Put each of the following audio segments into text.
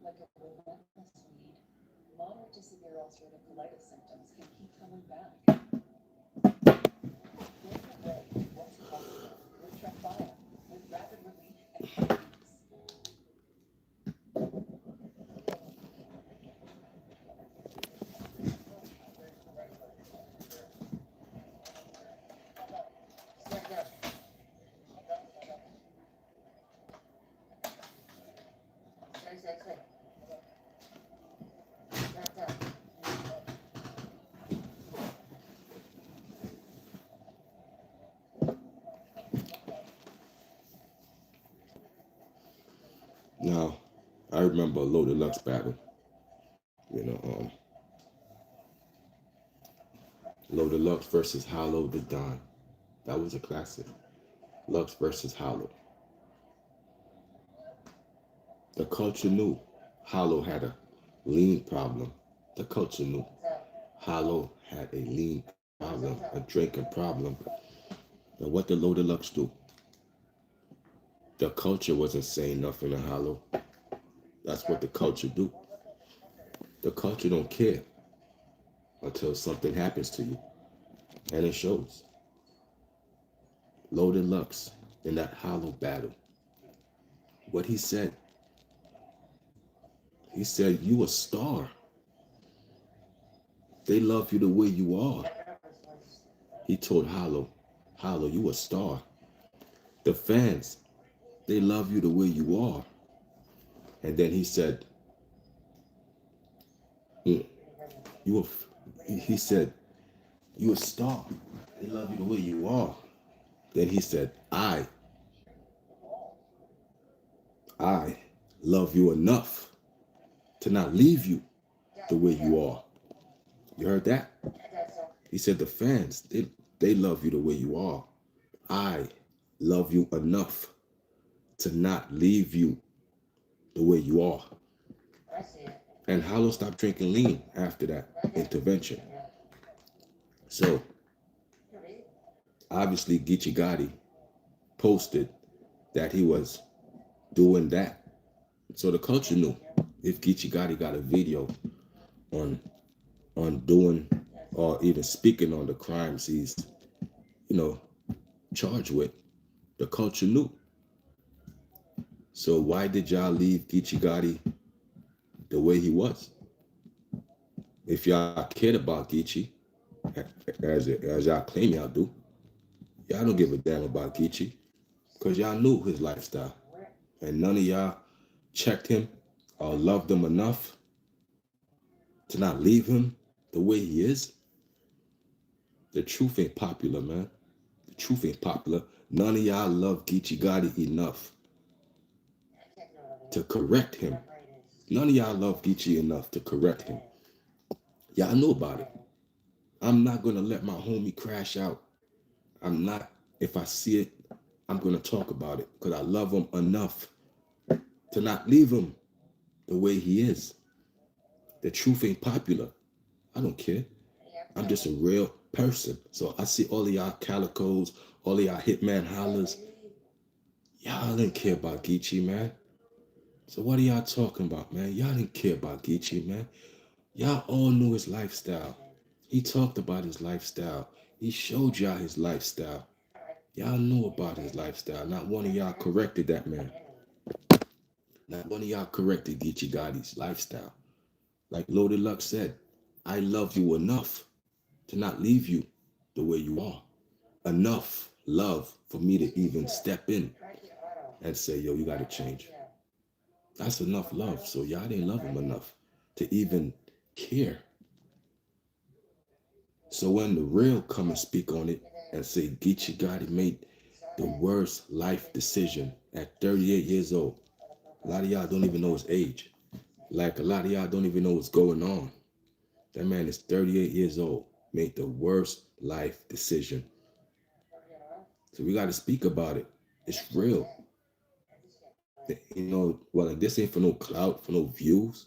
Like a relentless weed, moderate to severe ulcerative colitis symptoms can keep coming back. Break away with what's possible with Tremfya, with rapid relief and quick release. Now, I remember a Low Deluxe battle. You know, Low Deluxe versus Hollow the Don. That was a classic. Lux versus Hollow. The culture knew Hollow had a lean problem. The culture knew Hollow had a lean problem, a drinking problem. And what did Low Deluxe do? The culture wasn't saying nothing to Hollow. That's what the culture do. The culture don't care until something happens to you. And it shows. Low Deluxe in that Hollow battle. What he said, you a star. They love you the way you are. He told Hollow, you a star. The fans, they love you the way you are. And then he said, "Mm, you he said, you a star. They love you the way you are. Then he said, I love you enough to not leave you the way you are. You heard that? He said the fans, they love you the way you are. I love you enough to not leave you the way you are. And Hollow stopped drinking lean after that intervention. So obviously Geechi Gotti posted that he was doing that. So the culture knew if Geechi Gotti got a video on doing or even speaking on the crimes he's, you know, charged with, the culture knew. So why did y'all leave Geechi Gotti the way he was? If y'all cared about Geechi, as y'all claim y'all do, y'all don't give a damn about Geechi because y'all knew his lifestyle. And none of y'all checked him or loved him enough to not leave him the way he is. The truth ain't popular, man. The truth ain't popular. None of y'all love Geechi Gotti enough to correct him. None of y'all love Geechi enough to correct him. Y'all know about it. I'm not gonna let my homie crash out. I'm not. If I see it, I'm gonna talk about it because I love him enough to not leave him the way he is. The truth ain't popular. I don't care. I'm just a real person. So I see all of y'all calicos, all of y'all hitman hollers. Y'all didn't care about Geechi, man. So what are y'all talking about, man? Y'all didn't care about Geechi, man. Y'all all knew his lifestyle. He talked about his lifestyle. He showed y'all his lifestyle. Y'all knew about his lifestyle. Not one of y'all corrected that man. Not one of y'all corrected Geechi Gotti's lifestyle. Like Low Deluxe said, I love you enough to not leave you the way you are. Enough. love for me to even step in and say, yo, you got to change. That's enough love. So y'all didn't love him enough to even care. So when the real come and speak on it and say Geechi Gotti made the worst life decision at 38 years old, a lot of y'all don't even know his age. Like a lot of y'all don't even know what's going on. That man is 38 years old, made the worst life decision. So we got to speak about it. It's real. You know, well, like this ain't for no clout, for no views.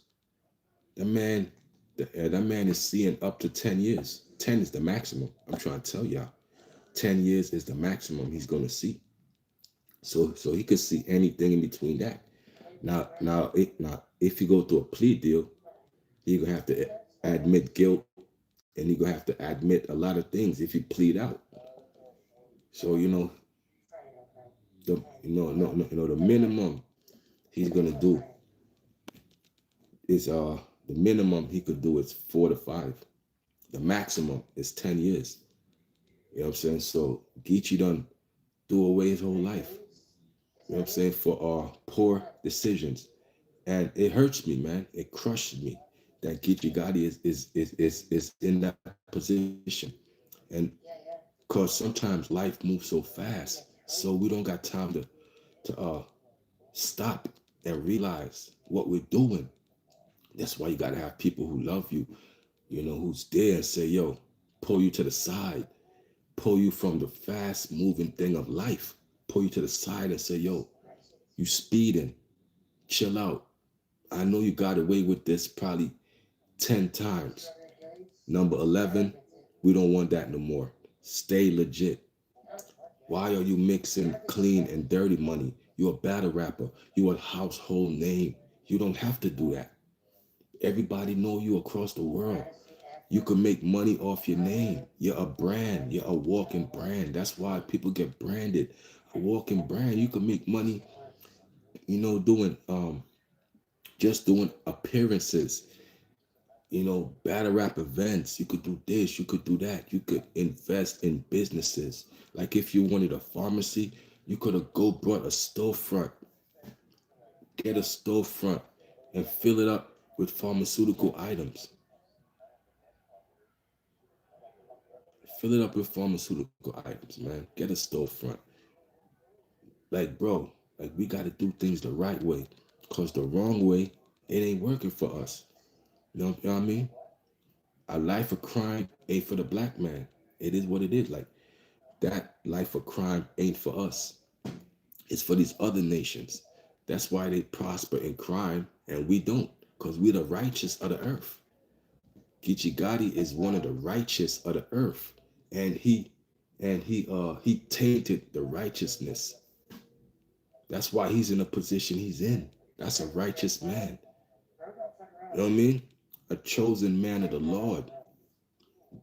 That man, that man is seeing up to 10 years. 10 is the maximum. I'm trying to tell y'all. 10 years is the maximum he's gonna see. So he could see anything in between that. Now, if you go through a plea deal, you're gonna have to admit guilt, and you're gonna have to admit a lot of things if you plead out. So the minimum he's gonna do is the minimum he could do is 4 to 5. The maximum is 10 years. You know what I'm saying? So Geechi done threw away his whole life. You know what I'm saying? For poor decisions. And it hurts me, man. It crushes me that Geechi Gotti is in that position. And because sometimes life moves so fast, so we don't got time to stop and realize what we're doing. That's why you gotta have people who love you, who's there and say, yo, pull you to the side, pull you from the fast moving thing of life, pull you to the side and say, yo, you speeding, chill out. I know you got away with this probably 10 times. Number 11, we don't want that no more. Stay legit. Why are you mixing clean and dirty money? You're a battle rapper. You're a household name. You don't have to do that. Everybody know you across the world. You can make money off your name. You're a brand. You're a walking brand. That's why people get branded. A walking brand. You can make money, doing just doing appearances, battle rap events. You could do this, you could do that. You could invest in businesses. Like if you wanted a pharmacy, you could have brought a storefront, get a storefront and fill it up with pharmaceutical items. Fill it up with pharmaceutical items, man. Get a storefront. Like, bro, like we got to do things the right way. Because the wrong way, it ain't working for us. You know what I mean? A life of crime ain't for the black man. It is what it is. Like, that life of crime ain't for us. It's for these other nations. That's why they prosper in crime and we don't. Because we're the righteous of the earth. Geechi Gotti is one of the righteous of the earth. And he tainted the righteousness. That's why he's in the position he's in. That's a righteous man. You know what I mean? A chosen man of the Lord.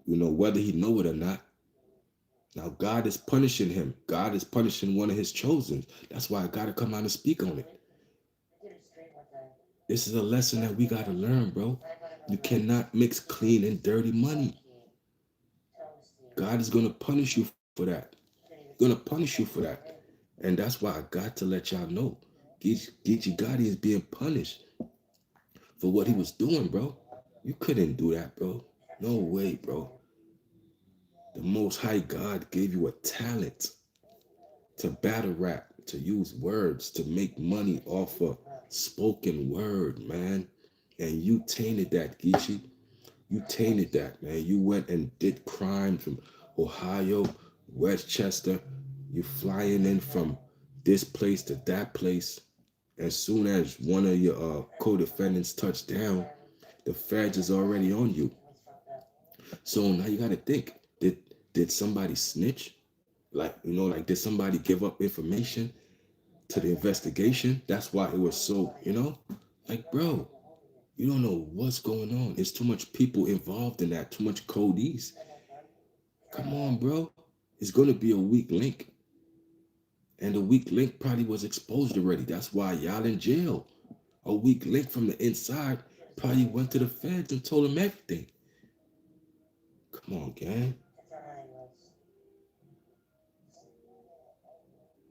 Whether he know it or not. Now God is punishing him. God is punishing one of his chosen. That's why I got to come out and speak on it. This is a lesson that we got to learn, bro. You cannot mix clean and dirty money. God is going to punish you for that. He's going to punish you for that. And that's why I got to let y'all know. Geechi Gotti is being punished for what he was doing, bro. You couldn't do that, bro. No way, bro. The Most High God gave you a talent to battle rap, to use words, to make money off of spoken word, man. And you tainted that, Geechi. You tainted that, man. You went and did crime from Ohio, Westchester. You flying in from this place to that place. As soon as one of your co-defendants touched down, the feds is already on you. So now you got to think, did somebody snitch? Like did somebody give up information to the investigation? That's why it was so, like, bro, you don't know what's going on. There's too much people involved in that, too much codees. Come on, bro. It's going to be a weak link. And the weak link probably was exposed already. That's why y'all in jail. A weak link from the inside probably went to the feds and told them everything. Come on, gang.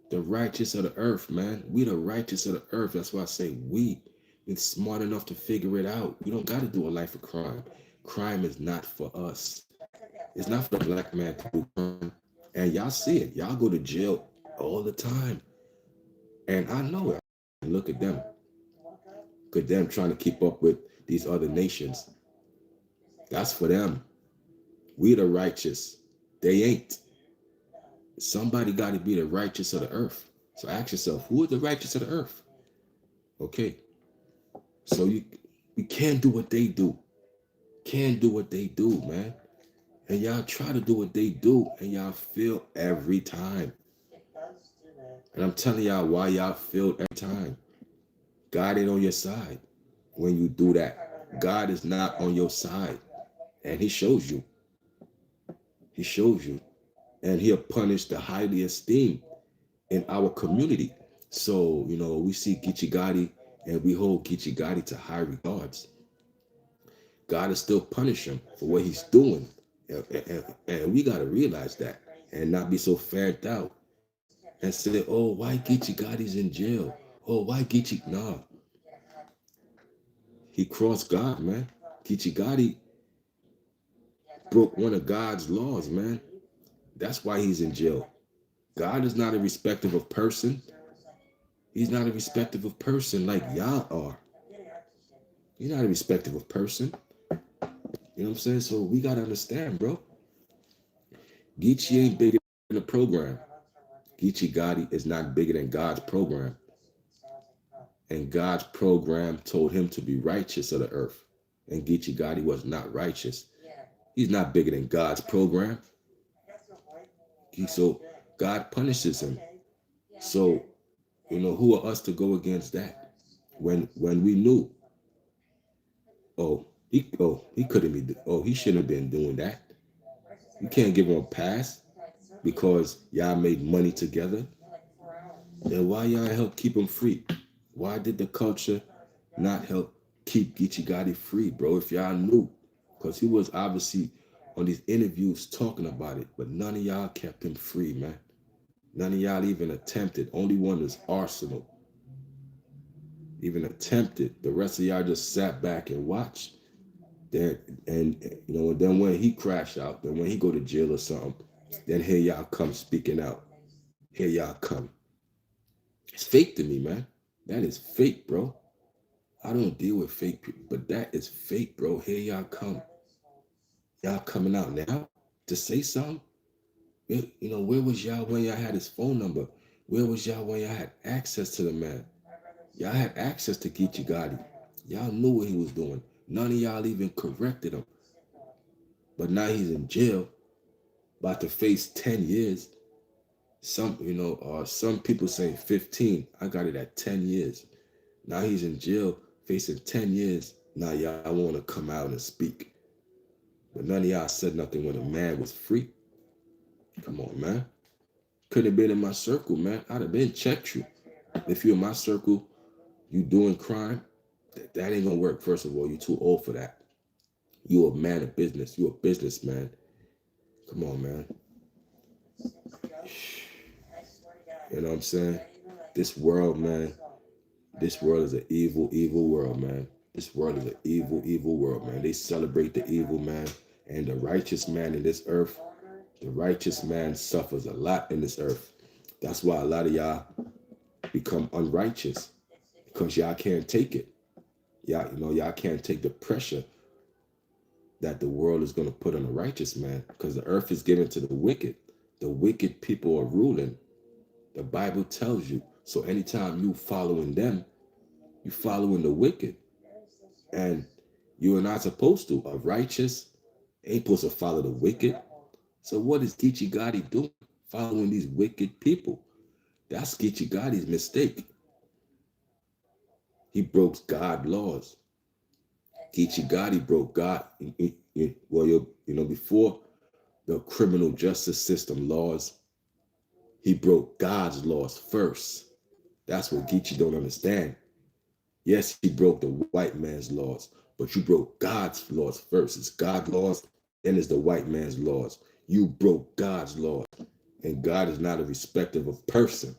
The righteous of the earth, man. We the righteous of the earth. That's why I say we. We're smart enough to figure it out. We don't got to do a life of crime. Crime is not for us. It's not for the black man to do crime. And y'all see it. Y'all go to jail all the time. And I know it. Look at them. Look at them trying to keep up with these other nations. That's for them. We the righteous. They ain't. Somebody got to be the righteous of the earth. So ask yourself, who is the righteous of the earth? Okay. So you can't do what they do. Can't do what they do, man. And y'all try to do what they do, and y'all fail every time. And I'm telling y'all why y'all fail every time. God ain't on your side when you do that. God is not on your side. And he shows you. He shows you. And he'll punish the highly esteemed in our community. So, we see Geechi Gotti and we hold Geechi Gotti to high regards. God is still punishing him for what he's doing. And we got to realize that and not be so fagged out and say, oh, why Geechi Gotti's in jail? Oh, why Geechi? Nah, he crossed God, man. Geechi Gotti broke one of God's laws, man. That's why he's in jail. God is not a respecter of person. He's not a respecter of person like y'all are. He's not a respecter of person. You know what I'm saying? So we got to understand, bro. Geechi ain't bigger than the program. Geechi Gotti is not bigger than God's program. And God's program told him to be righteous of the earth. And Geechi Gotti was not righteous. He's not bigger than God's program. So God punishes him. So, who are us to go against that? When we knew, he couldn't be, he shouldn't have been doing that. You can't give him a pass because y'all made money together. Then why y'all help keep him free? Why did the culture not help keep Geechi Gotti free, bro? If y'all knew, because he was obviously on these interviews talking about it, but none of y'all kept him free, man. None of y'all even attempted. Only one is Arsenal. Even attempted. The rest of y'all just sat back and watched. Then and then when he crashed out, then when he go to jail or something, then here y'all come speaking out. Here y'all come. It's fake to me, man. That is fake, bro. I don't deal with fake people, but that is fake, bro. Here y'all come. Y'all coming out now to say something? Where was y'all when y'all had his phone number? Where was y'all when y'all had access to the man? Y'all had access to Geechi Gotti. Y'all knew what he was doing. None of y'all even corrected him. But now he's in jail, about to face 10 years. Some people say 15. I got it at 10 years. Now he's in jail, facing 10 years. Now y'all want to come out and speak. But none of y'all said nothing when a man was free. Come on, man. Could have been in my circle, man. I'd have been checked you. If you're in my circle, you doing crime, that ain't gonna work. First of all, you're too old for that. You a man of business. You a businessman. Come on, man. You know what I'm saying? This world, man. This world is an evil, evil world, man. This world is an evil, evil world, man. They celebrate the evil man and the righteous man in this earth. The righteous man suffers a lot in this earth. That's why a lot of y'all become unrighteous because y'all can't take it. Y'all can't take the pressure that the world is going to put on a righteous man because the earth is given to the wicked. The wicked people are ruling. The Bible tells you. So anytime you following them, you following the wicked. And you are not supposed to. A righteous ain't supposed to follow the wicked. So what is Geechi Gotti doing? Following these wicked people. That's Geechi Gotti's mistake. He broke God laws. Geechi Gotti broke God. Before the criminal justice system laws, he broke God's laws first. That's what Geechi don't understand. Yes, he broke the white man's laws, but you broke God's laws first. It's God's laws, then it's the white man's laws. You broke God's laws, and God is not a respecter of person.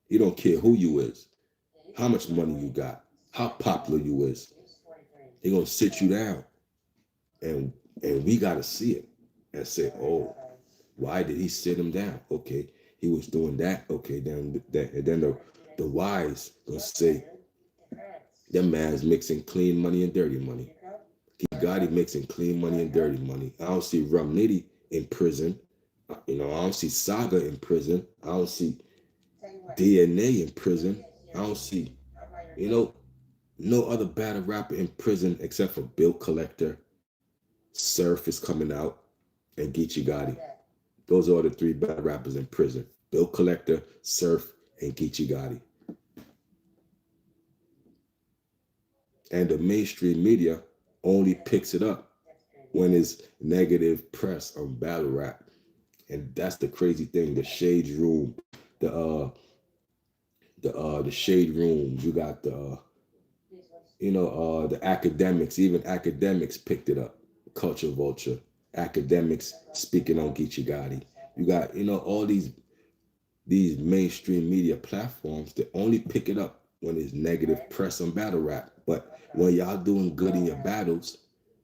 He don't care who you is, how much money you got, how popular you is. He gonna sit you down, and we gotta see it and say, oh, why did he sit him down? Okay, he was doing that. Okay, then that, and then the wise gonna say that man's mixing clean money and dirty money. He got him mixing clean money and dirty money. I don't see Rum Nitty in prison. I don't see Saga in prison. I don't see DNA in prison. I don't see, you know, no other battle rapper in prison except for Bill Collector. Surf is coming out, and Geechi Gotti. Those are the three battle rappers in prison. Bill Collector, Surf, and Geechi Gotti. And the mainstream media only picks it up when it's negative press on battle rap. And that's the crazy thing. The shade room, the the shade rooms. You got the academics. Even academics picked it up. Culture vulture. Academics speaking on Geechi Gotti. You got all these mainstream media platforms that only pick it up when there's negative press on battle rap. But when y'all doing good in your battles,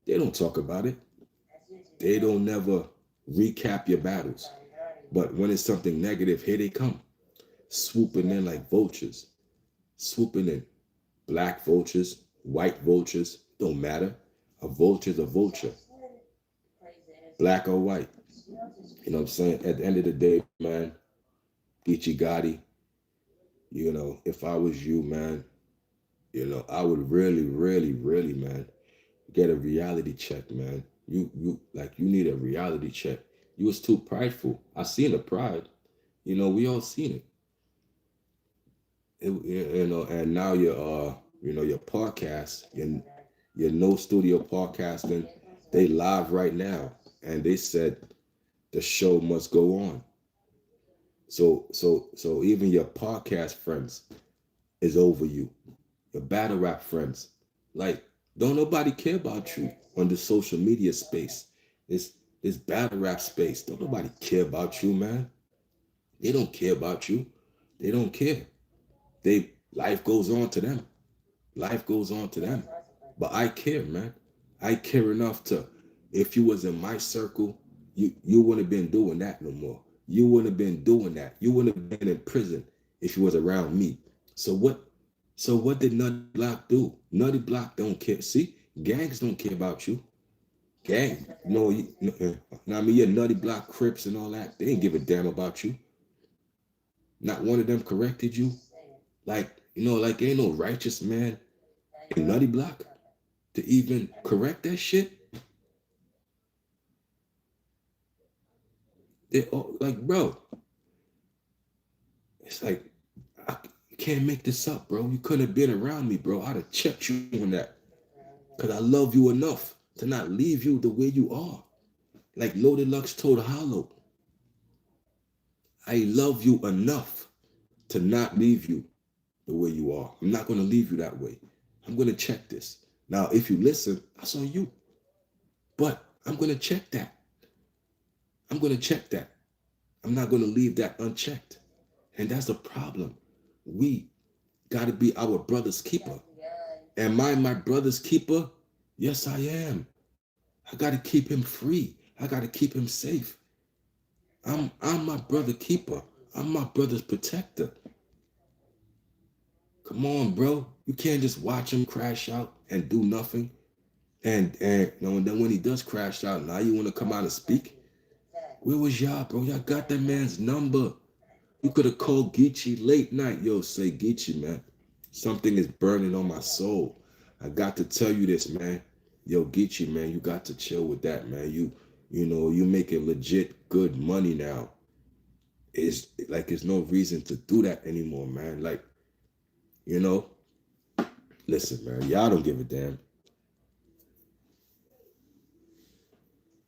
they don't talk about it. They don't never recap your battles. But when it's something negative, here they come, swooping in like vultures, swooping in. Black vultures, white vultures, don't matter. A vulture's a vulture, black or white. You know what I'm saying? At the end of the day, man, Geechi Gotti, if I was you, man, I would really, really, really, man, get a reality check, man. You need a reality check. You was too prideful. I seen the pride. We all seen it. And now your podcast, your no studio podcasting, they live right now, and they said the show must go on. So even your podcast friends is over you. Your battle rap friends, like, don't nobody care about you on the social media space. This battle rap space. Don't nobody care about you, man. They don't care about you. They don't care. Life goes on to them. Life goes on to them. But I care, man. I care enough to, if you was in my circle, you wouldn't have been doing that no more. You wouldn't have been doing that. You wouldn't have been in prison if you was around me. So what did Nutty Block do? Nutty Block don't care. See, gangs don't care about you. Gang, I mean, your Nutty Block Crips and all that, they didn't give a damn about you. Not one of them corrected you. Like ain't no righteous man in Nutty Block to even correct that shit. Like, bro, it's like, I can't make this up, bro. You couldn't have been around me, bro. I'd have checked you on that. Because I love you enough to not leave you the way you are. Like Loaded Lux told Hollow, I love you enough to not leave you the way you are. I'm not going to leave you that way. I'm going to check this. Now, if you listen, that's on you. But I'm going to check that. I'm going to check that. I'm not going to leave that unchecked. And that's the problem. We got to be our brother's keeper. Am I my brother's keeper? Yes, I am. I got to keep him free. I got to keep him safe. I'm my brother keeper. I'm my brother's protector. Come on, bro. You can't just watch him crash out and do nothing. And then when he does crash out, now you want to come out and speak? Where was y'all, bro? Y'all got that man's number. You could have called Geechi late night. Yo, say, Geechi, man, something is burning on my soul. I got to tell you this, man. Yo, Geechi, man, you got to chill with that, man. You making legit good money now. It's like there's no reason to do that anymore, man. Like, listen, man, y'all don't give a damn.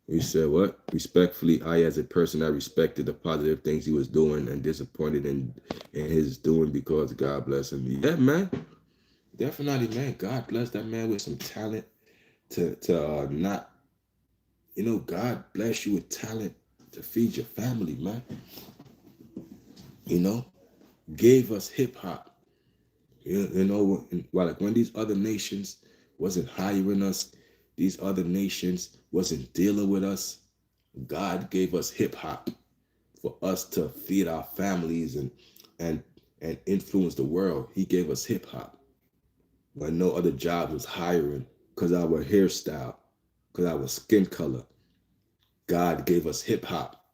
You said what? Respectfully, I, as a person, I respected the positive things he was doing and disappointed in his doing because God bless him. Yeah, man. Definitely, man. God bless that man with some talent to not, God bless you with talent to feed your family, man. gave us hip hop. You know, well, like when these other nations wasn't hiring us, these other nations wasn't dealing with us, God gave us hip hop for us to feed our families and and influence the world. He gave us hip hop when no other job was hiring because our hairstyle, because our skin color. God gave us hip hop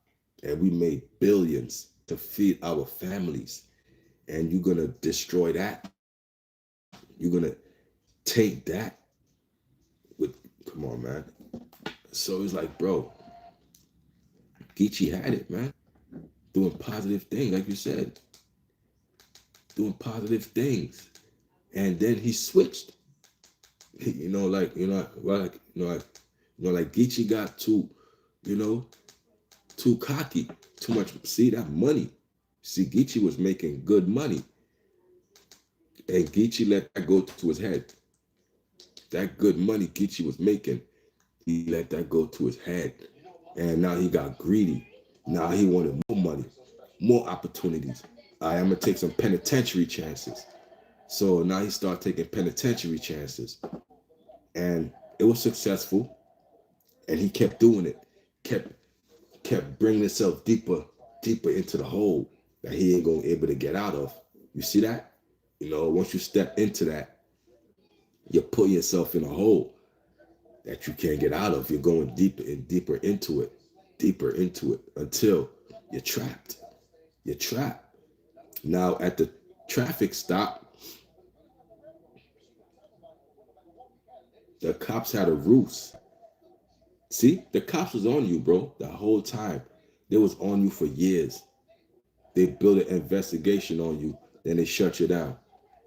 and we made billions to feed our families. And you're gonna destroy that. You're gonna take that with, come on, man. So it's like, bro, Geechi had it, man. Doing positive things, like you said, doing positive things. And then he switched. Like Geechi got too, you know, too cocky, too much. See that money. See, Geechi was making good money, and Geechi let that go to his head. That good money Geechi was making, he let that go to his head, and now he got greedy. Now he wanted more money, more opportunities. I'm gonna take some penitentiary chances. So now he started taking penitentiary chances, and it was successful. And he kept doing it, kept kept bringing himself deeper, deeper into the hole that he ain't gonna be able to get out of. You see that? You know, once you step into that, you put yourself in a hole that you can't get out of. You're going deeper and deeper into it until you're trapped. You're trapped. Now at the traffic stop, the cops had a ruse. See, the cops was on you, bro, the whole time. They was on you for years. They built an investigation on you, then they shut you down.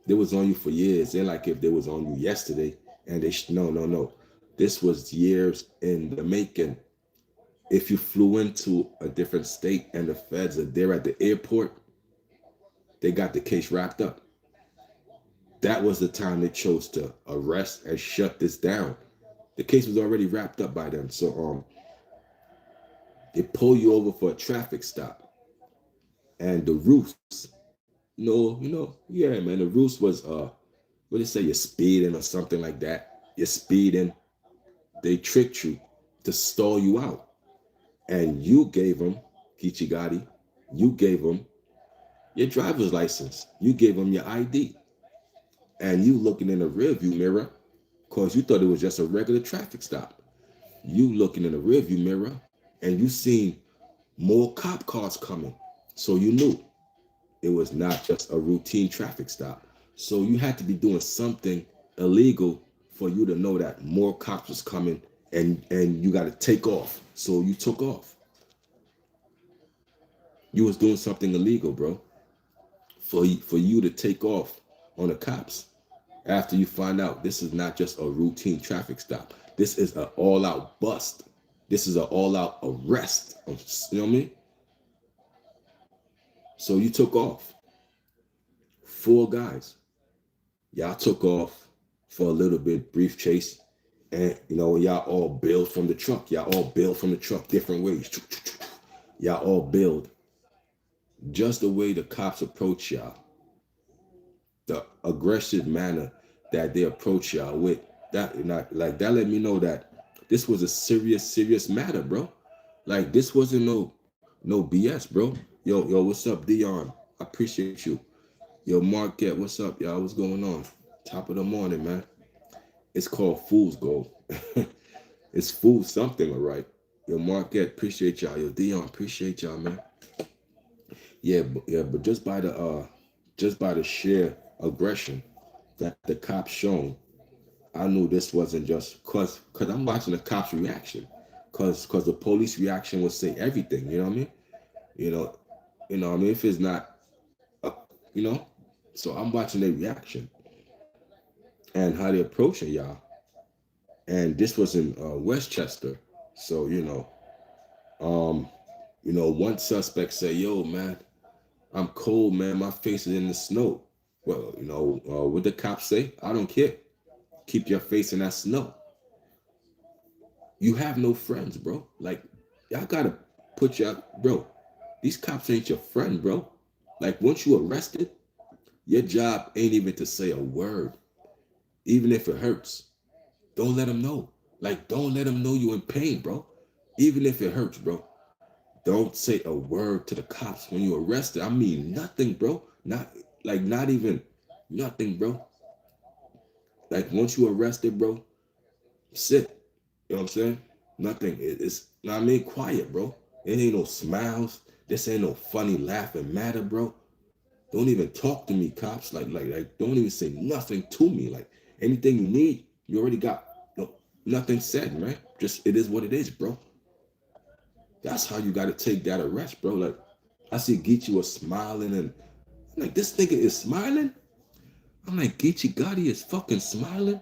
They was on you for years. They're like if they was on you yesterday, and no, no, no. This was years in the making. If you flew into a different state and the feds are there at the airport, they got the case wrapped up. That was the time they chose to arrest and shut this down. The case was already wrapped up by them. So they pull you over for a traffic stop. And the ruse, yeah, man, the ruse was what they say, you're speeding or something like that. You're speeding. They tricked you to stall you out. And you gave them, Kichigati, you gave them your driver's license. You gave them your ID. And you looking in the rearview mirror because you thought it was just a regular traffic stop. You looking in the rearview mirror and you seen more cop cars coming. So you knew it was not just a routine traffic stop. So you had to be doing something illegal for you to know that more cops was coming and you got to take off. So you took off. You was doing something illegal, bro, for you to take off on the cops after you find out this is not just a routine traffic stop. This is an all-out bust. This is an all-out arrest. You know what I mean? So you took off. Four guys. Y'all took off for a little bit, brief chase. And y'all all bailed from the truck. Y'all all bailed from the truck different ways. Y'all all bailed. Just the way the cops approach y'all. The aggressive manner that they approach y'all with. That not like that let me know that this was a serious, serious matter, bro. Like this wasn't no BS, bro. Yo, what's up, Dion? I appreciate you. Yo, Marquette, what's up, y'all? What's going on? Top of the morning, man. It's called Fool's Gold. It's fool something, all right. Yo, Marquette, appreciate y'all. Yo, Dion, appreciate y'all, man. But just by the sheer aggression that the cops shown, I knew this wasn't just cause I'm watching the cops' reaction. Cause the police reaction would say everything, you know what I mean? You know, I mean, if it's not you know, so I'm watching their reaction and how they approaching y'all. And this was in Westchester. So, one suspect say, yo, man, I'm cold, man. My face is in the snow. Well, what the cops say? I don't care. Keep your face in that snow. You have no friends, bro. Like, y'all gotta put y'all, bro. These cops ain't your friend, bro. Like once you arrested, your job ain't even to say a word, even if it hurts. Don't let them know. Like don't let them know you're in pain, bro. Even if it hurts, bro. Don't say a word to the cops when you're arrested. I mean nothing, bro. Not even nothing, bro. Like once you arrested, bro, sit. You know what I'm saying? Nothing. It's you know what I mean quiet, bro. It ain't no smiles. This ain't no funny laughing matter, bro. Don't even talk to me, cops. Like don't even say nothing to me. Like anything you need, you already got no, nothing said, man. Just it is what it is, bro. That's how you gotta take that arrest, bro. Like I see Geechi was smiling and I'm like, this nigga is smiling? I'm like, Geechi Gotti is fucking smiling?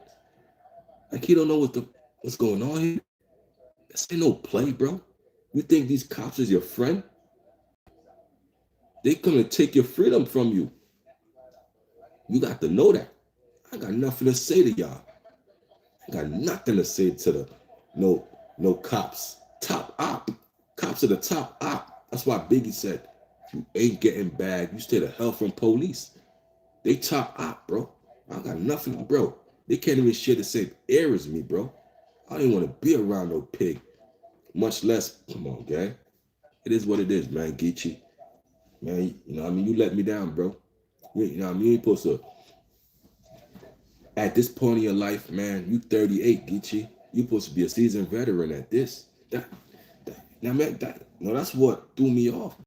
Like he don't know what's going on here. This ain't no play, bro. You think these cops is your friend? They gonna take your freedom from you. You got to know that. I got nothing to say to y'all. I got nothing to say to the no no cops. Top op. Cops are the top op. That's why Biggie said, if you ain't getting bagged, you stay the hell from police. They top op, bro. I got nothing, bro. They can't even share the same air as me, bro. I don't even want to be around no pig. Much less, come on, gang. It is what it is, man, Geechi. Man, you know what I mean? You let me down, bro. You know what I mean? You ain't supposed to, at this point in your life, man, you 38, Geechi. You supposed to be a seasoned veteran at this. Now, man, no, that's what threw me off.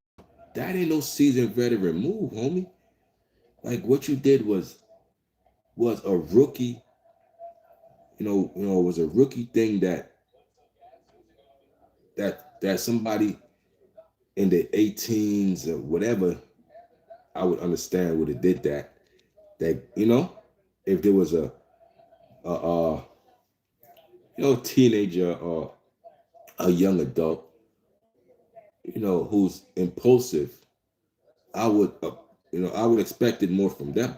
That ain't no seasoned veteran move, homie. Like what you did was a rookie, was a rookie thing that somebody in the 18s or whatever, I would understand would have did that. That if there was a teenager or a young adult, who's impulsive, I would I would expect it more from them.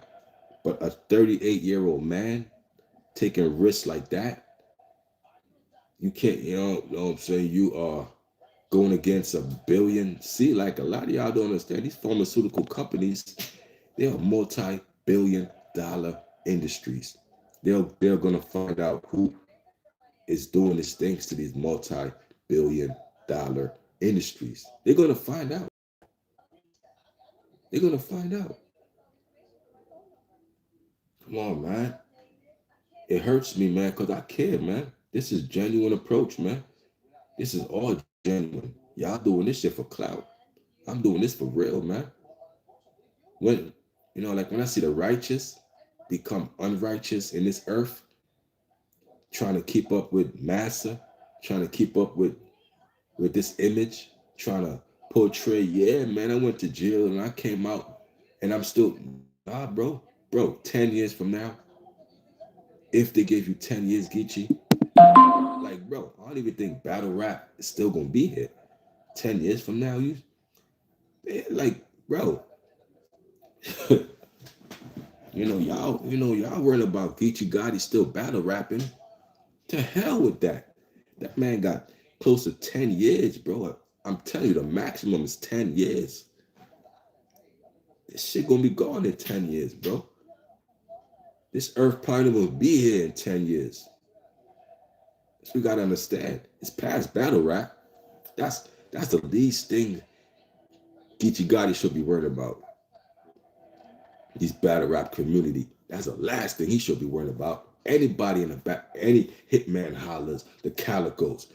But a 38-year-old man taking risks like that, you can't, know what I'm saying? You are going against a billion. See, like a lot of y'all don't understand, these pharmaceutical companies, they are multi-billion dollar industries. They're gonna find out who is doing these things to these multi-billion dollar industries. They're gonna find out. They're gonna find out. Come on, man. It hurts me, man, because I care, man. This is genuine approach, man. This is all genuine. Y'all doing this shit for clout. I'm doing this for real, man. When like when I see the righteous become unrighteous in this earth, trying to keep up with massa, trying to keep up with this image, trying to portray, yeah, man, I went to jail and I came out and I'm still, bro, 10 years from now, if they gave you 10 years, Geechi, like, bro, I don't even think battle rap is still gonna be here. 10 years from now, like, bro, y'all worrying about Geechi Gotti still battle rapping. To hell with that. That man got close to 10 years, bro. I'm telling you, the maximum is 10 years. This shit gonna be gone in 10 years, bro. This earth probably will be here in 10 years. So we gotta understand. It's past battle rap. That's the least thing Geechi Gotti should be worried about. These battle rap community. That's the last thing he should be worried about. Anybody in the back, any hitman hollers, the calicos.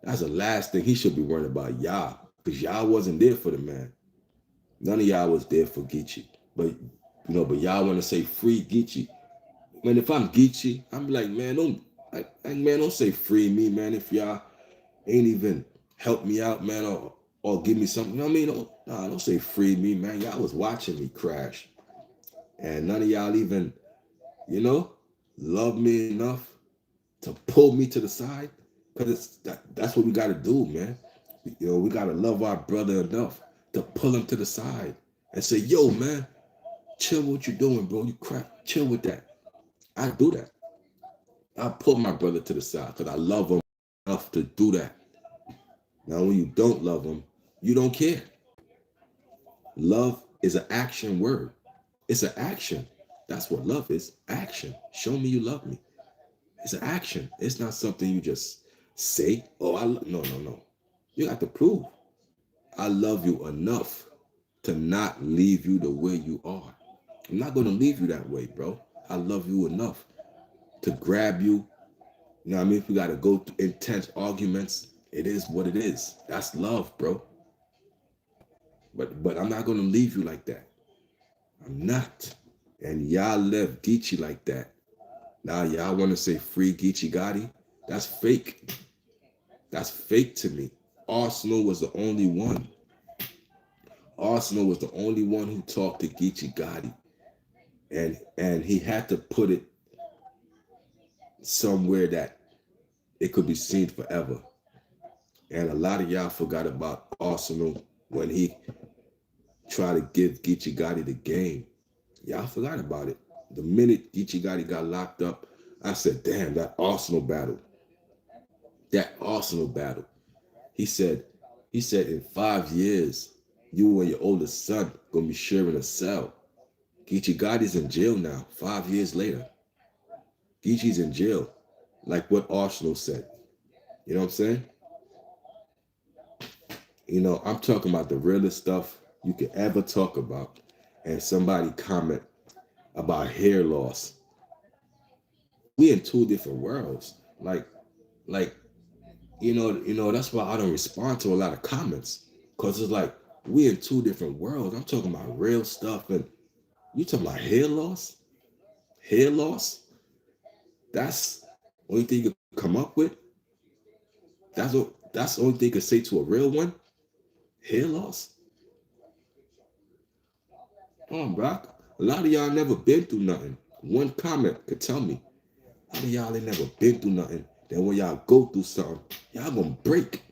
That's the last thing he should be worried about. Y'all. Because y'all wasn't there for the man. None of y'all was there for Geechi. But y'all want to say free Geechi. Man, if I'm Geechi, I'm like, man, don't say free me, man. If y'all ain't even help me out, man, or give me something. You know what I mean? Don't say free me, man. Y'all was watching me crash. And none of y'all even, love me enough to pull me to the side. Because that's what we got to do, man. We got to love our brother enough to pull him to the side and say, yo, man, chill what you doing, bro. You crap. Chill with that. I do that. I pull my brother to the side because I love him enough to do that. Now, when you don't love him, you don't care. Love is an action word. It's an action. That's what love is. Action. Show me you love me. It's an action. It's not something you just say. Oh, no, no, no. You got to prove. I love you enough to not leave you the way you are. I'm not gonna leave you that way, bro. I love you enough to grab you. You know what I mean? If we gotta go through intense arguments, it is what it is. That's love, bro. But I'm not gonna leave you like that. I'm not. And y'all left Geechi like that. Now y'all wanna say free Geechi Gotti? That's fake. That's fake to me. Arsenal was the only one. Arsenal was the only one who talked to Geechi Gotti. And he had to put it somewhere that it could be seen forever. And a lot of y'all forgot about Arsenal when he tried to give Geechi Gotti the game. Y'all forgot about it. The minute Geechi Gotti got locked up, I said, damn, that Arsenal battle. That Arsenal battle. He said, in 5 years, you and your oldest son gonna be sharing a cell. Geechi Gotti's in jail now, 5 years later. Geechi's in jail, like what Arsenal said. You know what I'm saying? I'm talking about the realest stuff you could ever talk about. And somebody comment about hair loss. We in two different worlds. Like, that's why I don't respond to a lot of comments. Cause it's like we in two different worlds. I'm talking about real stuff, and you talking about hair loss? Hair loss? That's the only thing you can come up with? That's the only thing you can say to a real one? Hair loss? Come on, bro. A lot of y'all never been through nothing. One comment could tell me. A lot of y'all ain't never been through nothing. Then when y'all go through something, y'all gonna break.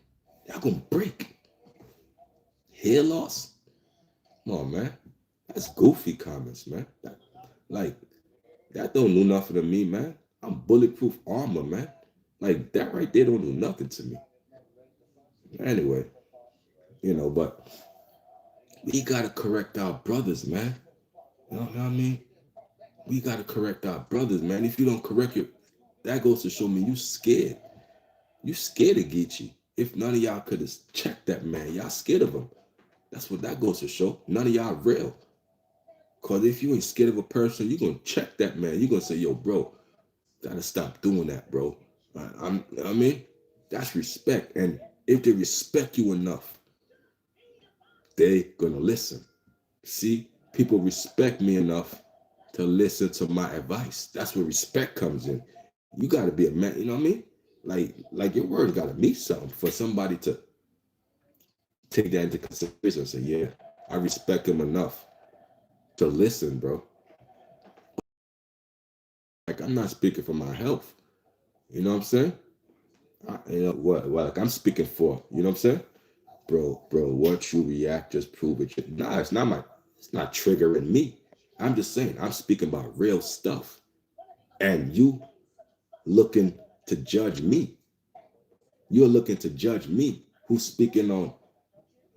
Y'all gonna break. Hair loss? Come on, man. That's goofy comments, man. Like, that don't do nothing to me, man. I'm bulletproof armor, man. Like, that right there don't do nothing to me. Anyway, but we gotta correct our brothers, man. You know what I mean? We gotta correct our brothers, man. If you don't correct it, that goes to show me you scared. You scared of Geechi. If none of y'all could have checked that man, y'all scared of him. That's what that goes to show. None of y'all real. Cause if you ain't scared of a person, you gonna check that man. You gonna say, yo, bro, gotta stop doing that, bro. I mean, that's respect. And if they respect you enough, they gonna listen. See, people respect me enough to listen to my advice. That's where respect comes in. You gotta be a man, you know what I mean? Like your word gotta mean something for somebody to take that into consideration and say, yeah, I respect him enough to listen, bro. Like I'm not speaking for my health. You know what I'm saying? What like I'm speaking for, you know what I'm saying? Bro, once you react, just prove it. Nah, it's not triggering me. I'm just saying, I'm speaking about real stuff. And you looking to judge me. You're looking to judge me who's speaking on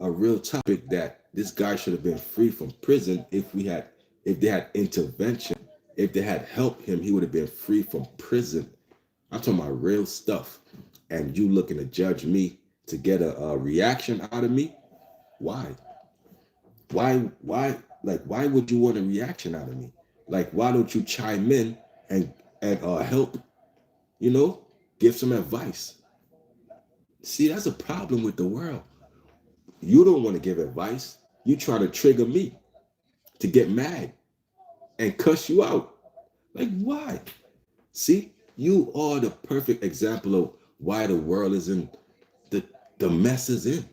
a real topic that this guy should have been free from prison if they had intervention, if they had helped him, he would have been free from prison. I'm talking about real stuff. And you looking to judge me to get a reaction out of me? Why? Why would you want a reaction out of me? Like, why don't you chime in and help, you know, give some advice? See, that's a problem with the world. You don't want to give advice. You try to trigger me to get mad and cuss you out. Like, why? See, you are the perfect example of why the world is in the mess is in.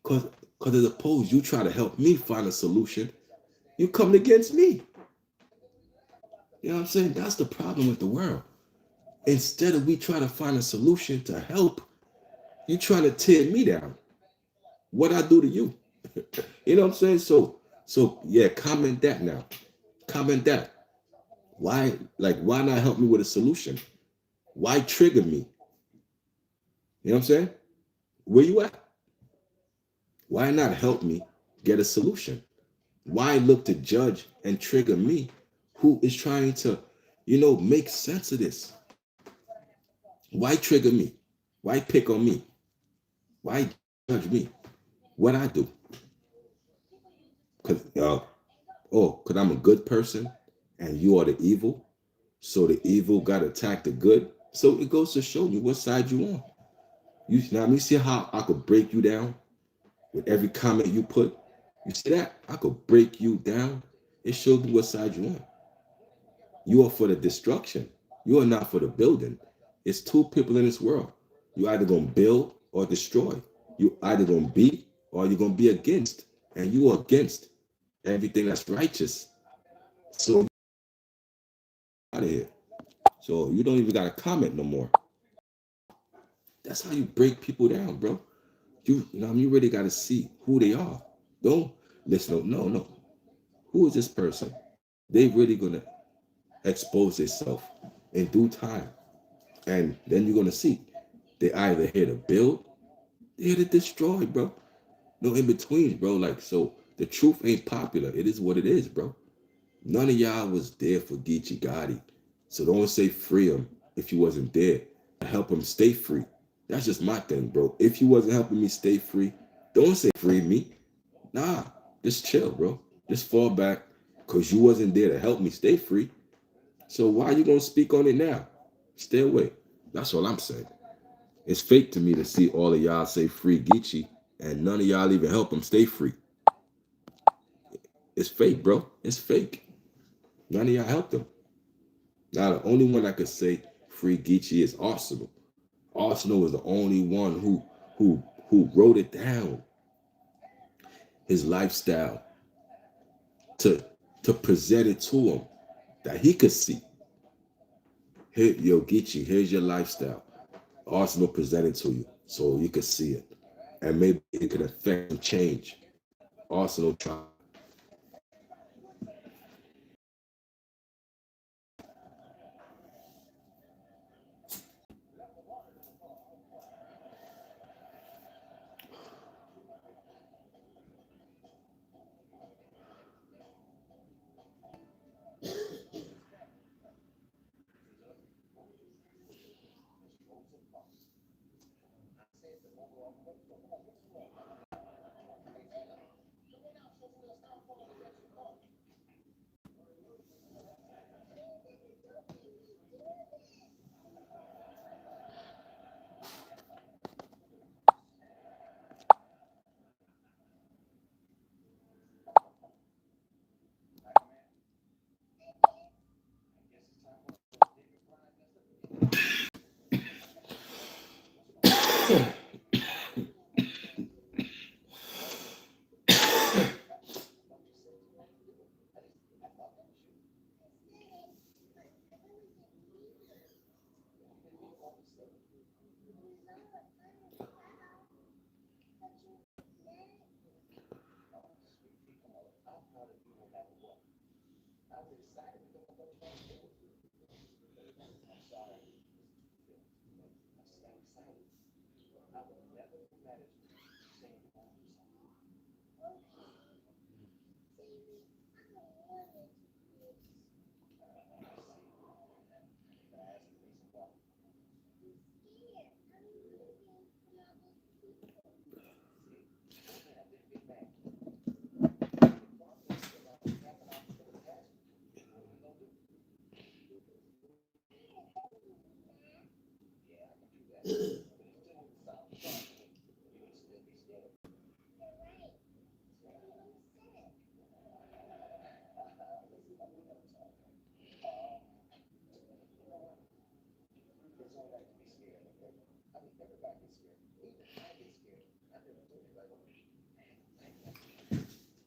Because as opposed you try to help me find a solution, you coming against me. You know what I'm saying? That's the problem with the world. Instead of we try to find a solution to help, you trying to tear me down. What I do to you? You know what I'm saying? So yeah, comment that now. Comment that. Why not help me with a solution? Why trigger me? You know what I'm saying? Where you at? Why not help me get a solution? Why look to judge and trigger me who is trying to, make sense of this? Why trigger me? Why pick on me? Why judge me? What I do? Cause cause I'm a good person and you are the evil. So the evil got to attack the good. So it goes to show you what side you on. You now me see how I could break you down with every comment you put. You see that? I could break you down. It shows you what side you on. You are for the destruction. You are not for the building. It's two people in this world. You either gonna build or destroy. You either gonna be or you're gonna be against. And you are against everything that's righteous. So out of here. So you don't even gotta comment no more. That's how you break people down, bro. You really gotta see who they are. Don't listen. No, no. Who is this person? They really gonna expose themselves in due time. And then you're gonna see they either here to build, they're here to destroy, bro. No in between, bro. Like so the truth ain't popular. It is what it is, bro. None of y'all was there for Geechi Gotti. So don't say free him if you wasn't there to help him stay free. That's just my thing, bro. If you wasn't helping me stay free, don't say free me. Nah, just chill, bro. Just fall back because you wasn't there to help me stay free. So why you gonna speak on it now? Stay away. That's all I'm saying. It's fake to me to see all of y'all say free Geechi and none of y'all even help him stay free. It's fake, bro. It's fake. None of y'all helped him. Now the only one I could say free Geechi is Arsenal. Arsenal was the only one who wrote it down, his lifestyle, to to present it to him that he could see. Here, yo, Geechi, here's your lifestyle. Arsenal presented to you so you could see it. And maybe it could affect and change. Arsenal try.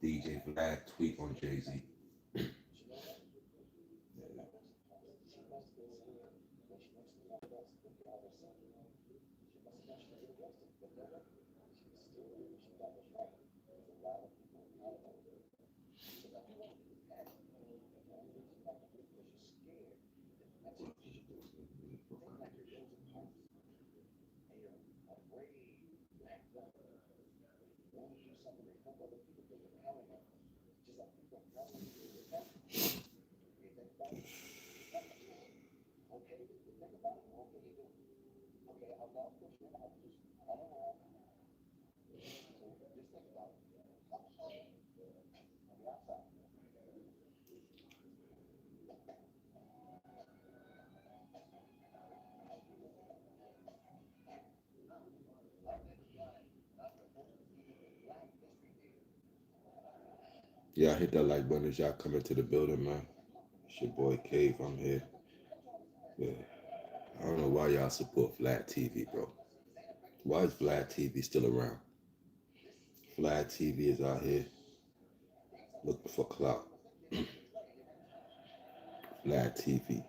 DJ Vlad tweet on Jay-Z. Yeah, hit that like button as y'all come into the building, man. It's your boy Cave. I'm here. Yeah. I don't know why y'all support Flat TV, bro. Why is Flat TV still around? Flat TV is out here looking for clout. Flat TV.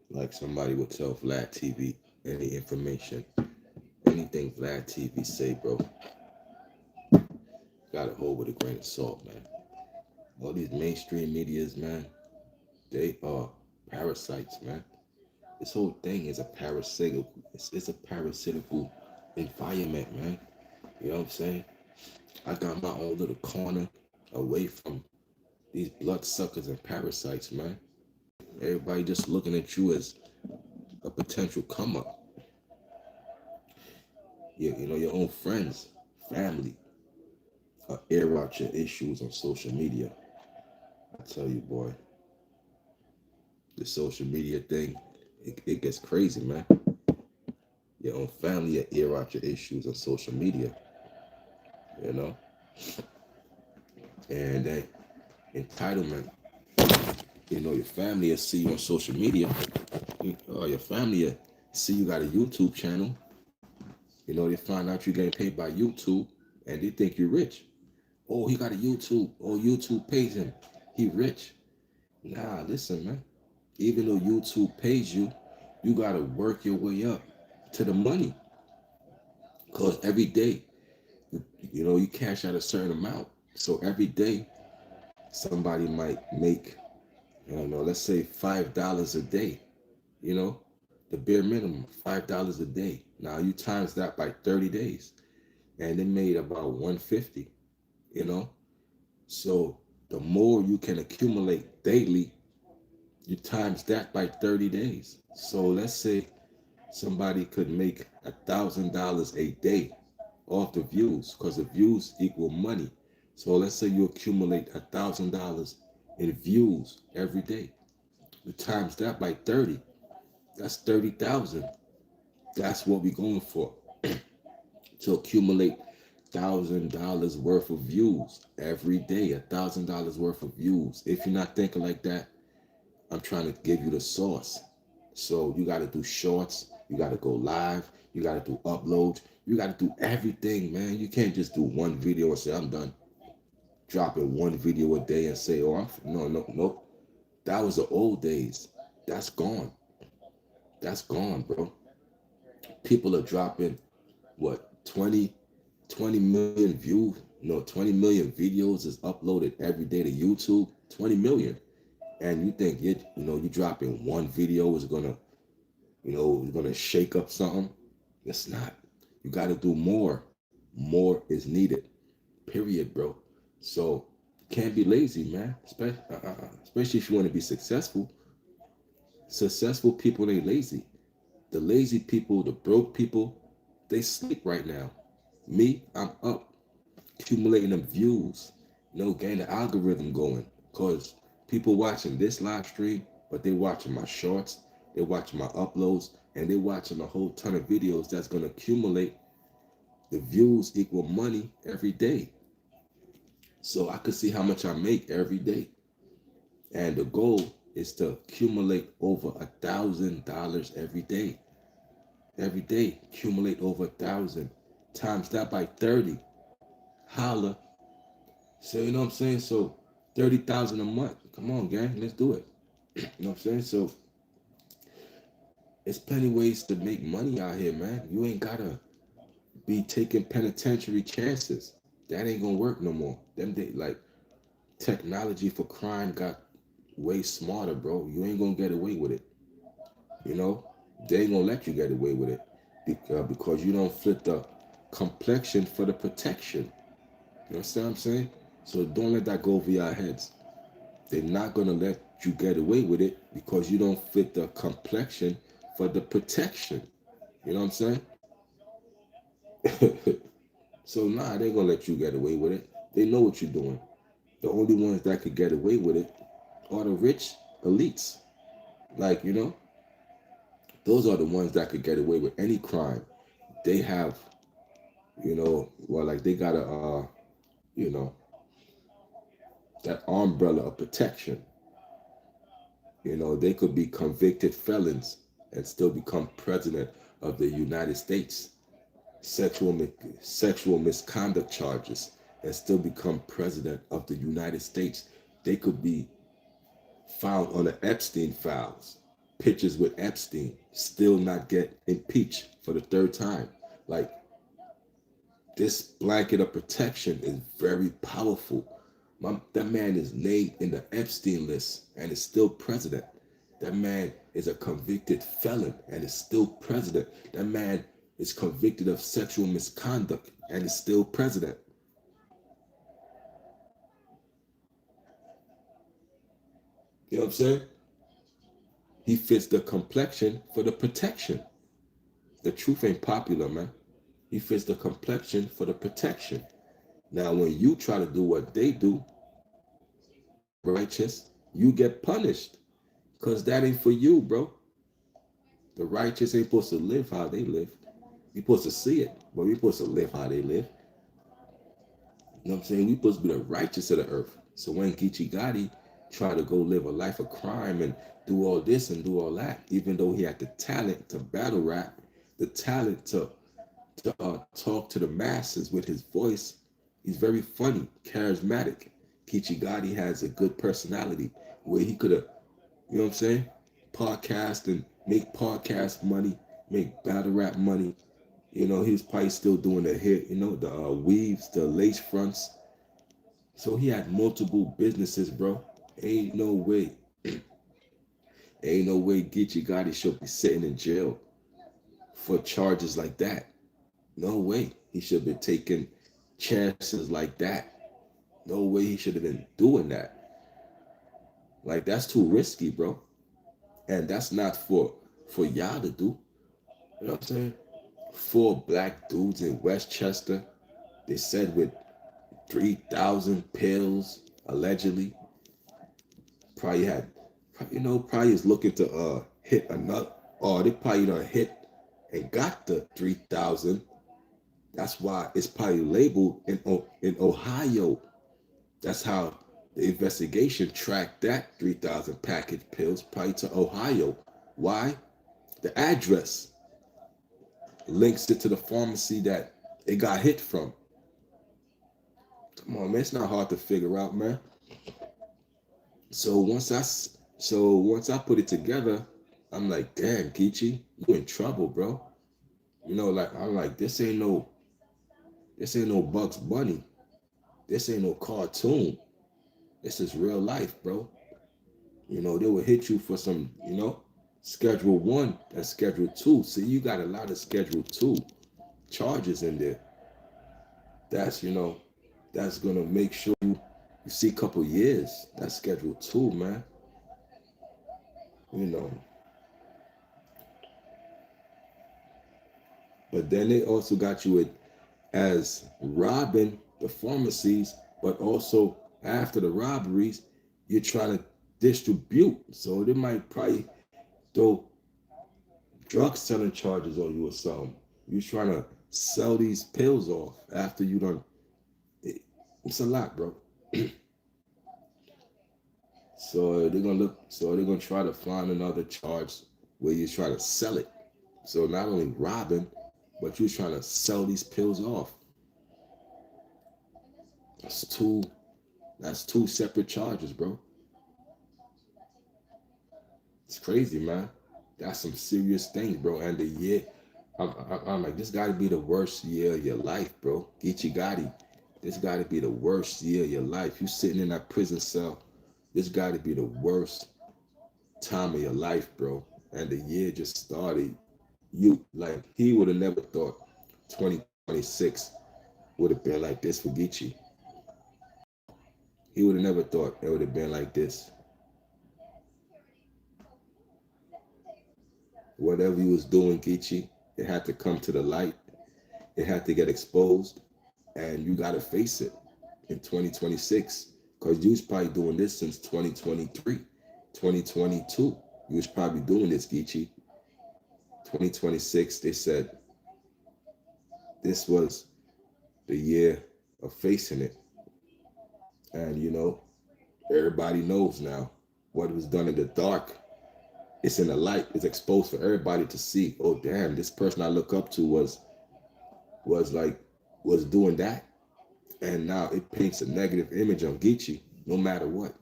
Like somebody would tell Flat TV any information, anything Flat TV say, bro. Gotta hold with a grain of salt, man. All these mainstream medias, man, they are parasites, man. This whole thing is a parasitical. It's a parasitical environment, man. You know what I'm saying? I got my own little corner away from these bloodsuckers and parasites, man. Everybody just looking at you as a potential come up. You know, your own friends, family, air out your issues on social media. I tell you, boy, the social media thing, it gets crazy, man. Your own family air out your issues on social media, you know? And that entitlement, you know, your family will see you on social media. Your family will see you got a YouTube channel. You know, they find out you're getting paid by YouTube and they think you're rich. Oh, he got a YouTube. Oh, YouTube pays him. He rich. Nah, listen, man. Even though YouTube pays you, you got to work your way up to the money. Because every day, you know, you cash out a certain amount. So every day, somebody might make, I don't know, let's say $5 a day, you know, the bare minimum, $5 a day. Now you times that by 30 days and they made about 150, you know. So the more you can accumulate daily, you times that by 30 days. So let's say somebody could make $1,000 a day off the views because the views equal money. So let's say you accumulate $1,000 in views every day. You times that by 30. That's 30,000. That's what we're going for. To accumulate $1,000 worth of views every day. $1,000 worth of views. If you're not thinking like that, I'm trying to give you the sauce. So you got to do shorts. You got to go live. You got to do uploads. You got to do everything, man. You can't just do one video and say, I'm done. Dropping one video a day and say, oh, no. That was the old days. That's gone. That's gone, bro. People are dropping, what, 20 million views? No, 20 million videos is uploaded every day to YouTube. 20 million. And you think you dropping one video is gonna, shake up something. It's not. You got to do more. More is needed. Period, bro. So can't be lazy, man. Especially if you want to be successful. Successful people ain't lazy. The lazy people, the broke people, they sleep right now. Me, I'm up, accumulating them views. Getting the algorithm going. Cause people watching this live stream, but they watching my shorts, they watching my uploads, and they watching a whole ton of videos that's gonna accumulate. The views equal money every day. So I could see how much I make every day. And the goal is to accumulate over $1,000 every day. Every day, accumulate over 1,000. Times that by 30. Holla. So you know what I'm saying? So 30,000 a month. Come on, gang, let's do it. You know what I'm saying? So it's plenty ways to make money out here, man. You ain't gotta be taking penitentiary chances. That ain't gonna work no more. Like technology for crime got way smarter, bro. You ain't gonna get away with it. You know, they ain't gonna let you get away with it because you don't fit the complexion for the protection. You understand what I'm saying? So don't let that go over your heads. They're not gonna let you get away with it because you don't fit the complexion for the protection. You know what I'm saying? So nah, they gonna let you get away with it. They know what you're doing. The only ones that could get away with it are the rich elites. Like, those are the ones that could get away with any crime. They have, well, like they got you know, that umbrella of protection. They could be convicted felons and still become president of the United States. Sexual misconduct charges and still become president of the United States. They could be found on the Epstein files, pictures with Epstein, still not get impeached for the third time. Like, this blanket of protection is very powerful. That man is named in the Epstein list and is still president. That man is a convicted felon and is still president. That man is convicted of sexual misconduct and is still president. You know what I'm saying? He fits the complexion for the protection. The truth ain't popular, man. He fits the complexion for the protection. Now, when you try to do what they do, righteous, you get punished. Because that ain't for you, bro. The righteous ain't supposed to live how they live. You're supposed to see it, but we're supposed to live how they live. You know what I'm saying? We're supposed to be the righteous of the earth. So when Geechi Gotti tried to go live a life of crime and do all this and do all that, even though he had the talent to battle rap, the talent to talk to the masses with his voice, he's very funny, charismatic. Geechi Gotti has a good personality where he could have, you know what I'm saying, podcast and make podcast money, make battle rap money. He was probably still doing the hit, the weaves, the lace fronts. So he had multiple businesses, bro. Ain't no way. Ain't no way Geechi Gotti should be sitting in jail for charges like that. No way. He should have been taking chances like that. No way he should have been doing that. Like, that's too risky, bro. And that's not for y'all to do. You know what I'm saying? Four black dudes in Westchester, they said with 3,000 pills, allegedly. Probably had, probably is looking to hit another, or they probably done hit and got the 3,000. That's why it's probably labeled in Ohio. That's how the investigation tracked that 3,000 package pills probably to Ohio. Why? The address links it to the pharmacy that it got hit from. Come on, man, it's not hard to figure out, man. So once I put it together, I'm like, damn, Geechi, you in trouble, bro. Like, I'm like, this ain't no Bugs Bunny. This ain't no cartoon. This is real life, bro. They will hit you for some, schedule one and schedule two. See, you got a lot of schedule two charges in there. That's gonna make sure you see a couple years. That's schedule two, man. You know. But then they also got you as robbing the pharmacies, but also after the robberies, you're trying to distribute. So they might probably throw drug selling charges on you or something. You're trying to sell these pills off after you done. It's a lot, bro. So they're gonna try to find another charge where you try to sell it. So not only robbing, but you're trying to sell these pills off. That's two. That's two separate charges, bro. It's crazy, man. That's some serious things, bro. And the year, I'm like, this got to be the worst year of your life, bro. Geechi Gotti, this got to be the worst year of your life. You sitting in that prison cell. This got to be the worst time of your life, bro. And the year just started. He would have never thought 2026 would have been like this for Geechi. He would have never thought it would have been like this. Whatever he was doing, Geechi, it had to come to the light. It had to get exposed, and you got to face it in 2026. Because you was probably doing this since 2023, 2022. You was probably doing this, Geechi. 2026, they said this was the year of facing it. And, everybody knows now what was done in the dark. It's in the light. It's exposed for everybody to see. Oh, damn, this person I look up to was like, was doing that. And now it paints a negative image on Geechi, no matter what.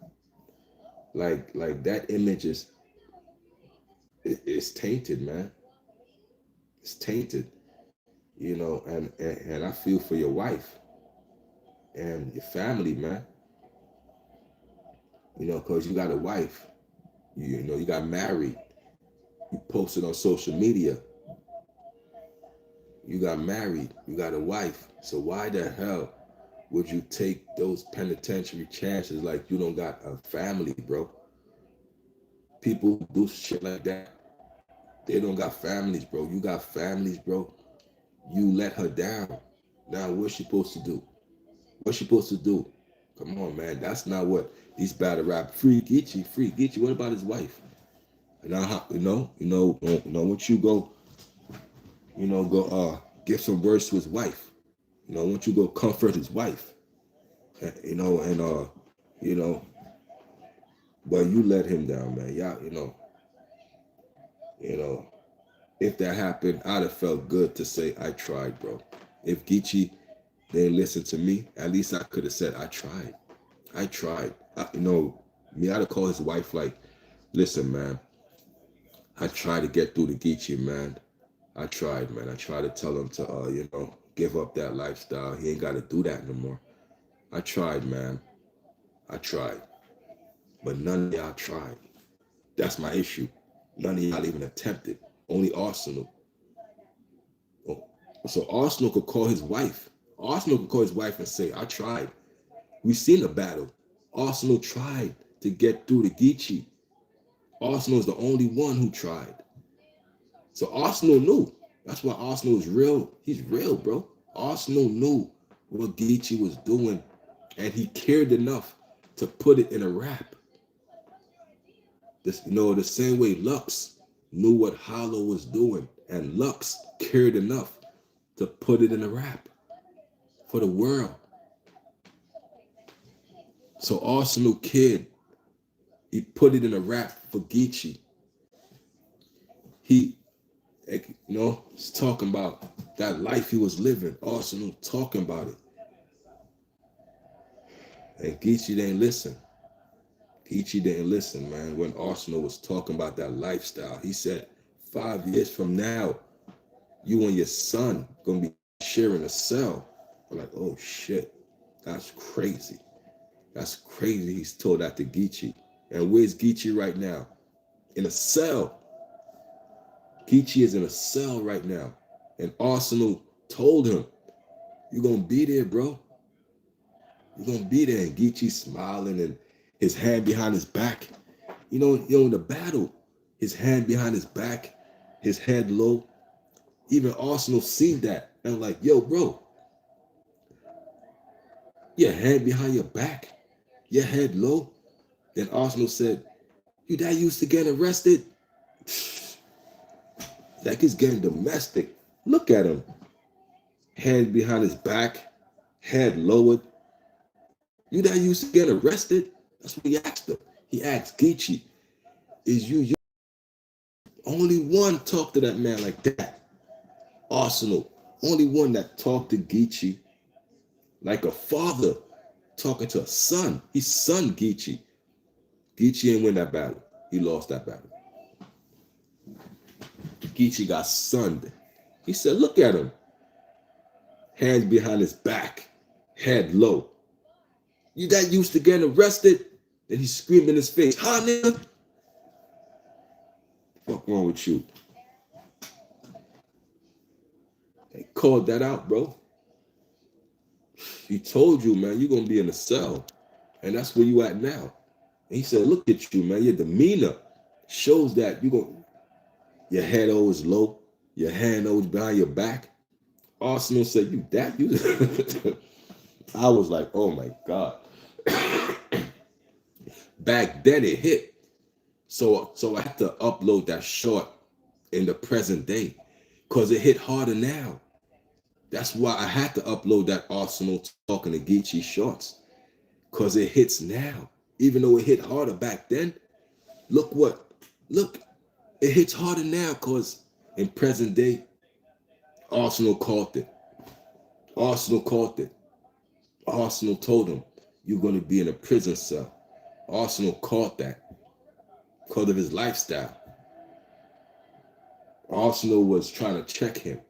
Like that image it's tainted, man. It's tainted, and I feel for your wife and your family, man. Because you got a wife, you got married, you posted on social media, you got married, you got a wife. So why the hell would you take those penitentiary chances like you don't got a family, bro? People who do shit like that, they don't got families, bro. You got families, bro. You let her down. Now what's she supposed to do? What's she supposed to do? Come on, man. That's not what these battle rap free Geechi, free Geechi. What about his wife? Now, once you go, give some words to his wife. Once you go comfort his wife, and you know, but you let him down, man. Yeah, you know, if that happened, I'd have felt good to say I tried, bro. If Geechi didn't listen to me, at least I could have said I tried. I tried. Me, I'd have called his wife like, listen, man, I tried to get through the Geechi, man. I tried, man. I tried to tell him to, give up that lifestyle. He ain't got to do that no more. I tried, man. I tried. But none of y'all tried. That's my issue. None of y'all even attempted. Only Arsenal. Oh, so Arsenal could call his wife. Arsenal could call his wife and say, I tried. We seen the battle. Arsenal tried to get through the Geechi. Arsenal is the only one who tried. So Arsenal knew. That's why Arsenal is real. He's real, bro. Arsenal knew what Geechi was doing, and he cared enough to put it in a rap. The same way Lux knew what Hollow was doing, and Lux cared enough to put it in a rap for the world. So Arsenal Kid, he put it in a rap for Geechi. He, he's talking about that life he was living. Arsenal talking about it. And Geechi didn't listen. Geechi didn't listen, man, when Arsenal was talking about that lifestyle. He said, 5 years from now, you and your son gonna be sharing a cell. I'm like, oh shit, that's crazy. That's crazy. He's told that to Geechi. And where's Geechi right now? In a cell. Geechi is in a cell right now. And Arsenal told him, you're gonna be there, bro. You're gonna be there. And Geechi smiling and his hand behind his back. In the battle, his hand behind his back, his head low. Even Arsenal seen that. And I'm like, yo, bro, your hand behind your back, your head low. Then Arsenal said, you that used to get arrested? Like he's getting domestic. Look at him. Hand behind his back, head lowered. You that used to get arrested? That's what he asked him. He asked Geechi, is you only one talk to that man like that? Arsenal, only one that talked to Geechi like a father talking to a son. He's son Geechi. Geechi ain't win that battle. He lost that battle. Geechi got sunned. He said, look at him. Hands behind his back, head low. You that used to getting arrested? Then he screamed in his face, huh, nigga? What's wrong with you? They called that out, bro. He told you, man, you're going to be in a cell. And that's where you at now. And he said, look at you, man. Your demeanor shows that your head always low, your hand always behind your back. Arsenal said, you that? You I was like, oh my God. Back then it hit. So I had to upload that short in the present day. Cause it hit harder now. That's why I had to upload that Arsenal talking to Geechi shorts. Cause it hits now. Even though it hit harder back then, look what look, it hits harder now because in present day, Arsenal caught it. Arsenal caught it. Arsenal told him, you're going to be in a prison cell. Arsenal caught that because of his lifestyle. Arsenal was trying to check him.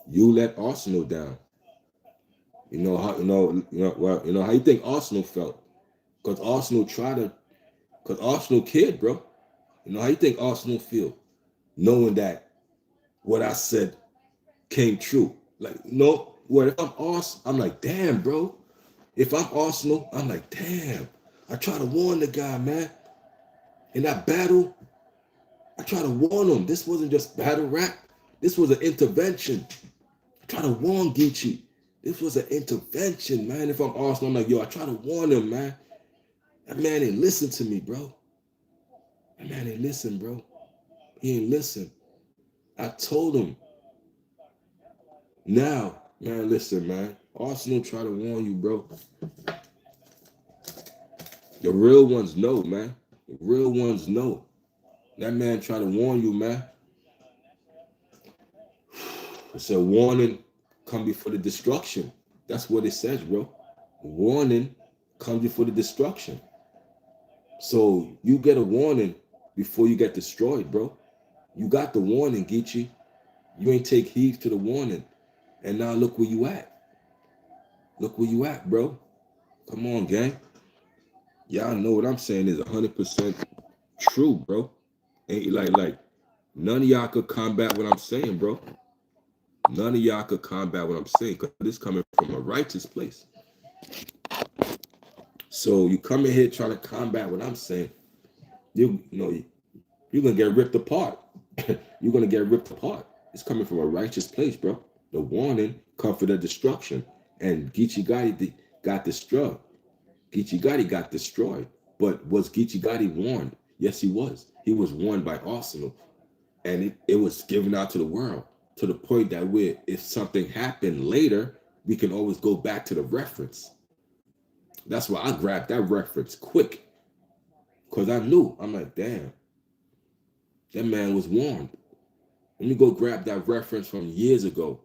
You let Arsenal down. How you think Arsenal felt? Because Arsenal tried to, because Arsenal cared, bro. You know how you think Arsenal feel, knowing that what I said came true. Like, no, what if I'm Arsenal? I'm like, damn, bro. If I'm Arsenal, I'm like, damn. I try to warn the guy, man. In that battle, I try to warn him. This wasn't just battle rap. This was an intervention. I try to warn Geechi. This was an intervention, man. If I'm Arsenal, I'm like, yo, I try to warn him, man. That man ain't listen to me, bro. That man ain't listen, bro. He ain't listen. I told him. Now, man, listen, man. Arsenal try to warn you, bro. The real ones know, man. The real ones know. That man try to warn you, man. It's a warning come before the destruction. That's what it says, bro. Warning comes before the destruction. So you get a warning before you get destroyed, bro. You got the warning, Geechi. You ain't take heed to the warning. And now look where you at. Look where you at, bro. Come on, gang. Y'all know what I'm saying is 100% true, bro. Ain't like none of y'all could combat what I'm saying, bro. None of y'all could combat what I'm saying because it's coming from a righteous place. So you come in here trying to combat what I'm saying, you're gonna get ripped apart. You're gonna get ripped apart. It's coming from a righteous place, bro. The warning come for the destruction. And Geechi Gotti got destroyed. Geechi Gotti got destroyed. But was Geechi Gotti warned? Yes, he was. He was warned by Arsenal. And it was given out to the world to the point that if something happened later, we can always go back to the reference. That's why I grabbed that reference quick. Because I knew. I'm like, damn. That man was warned. Let me go grab that reference from years ago.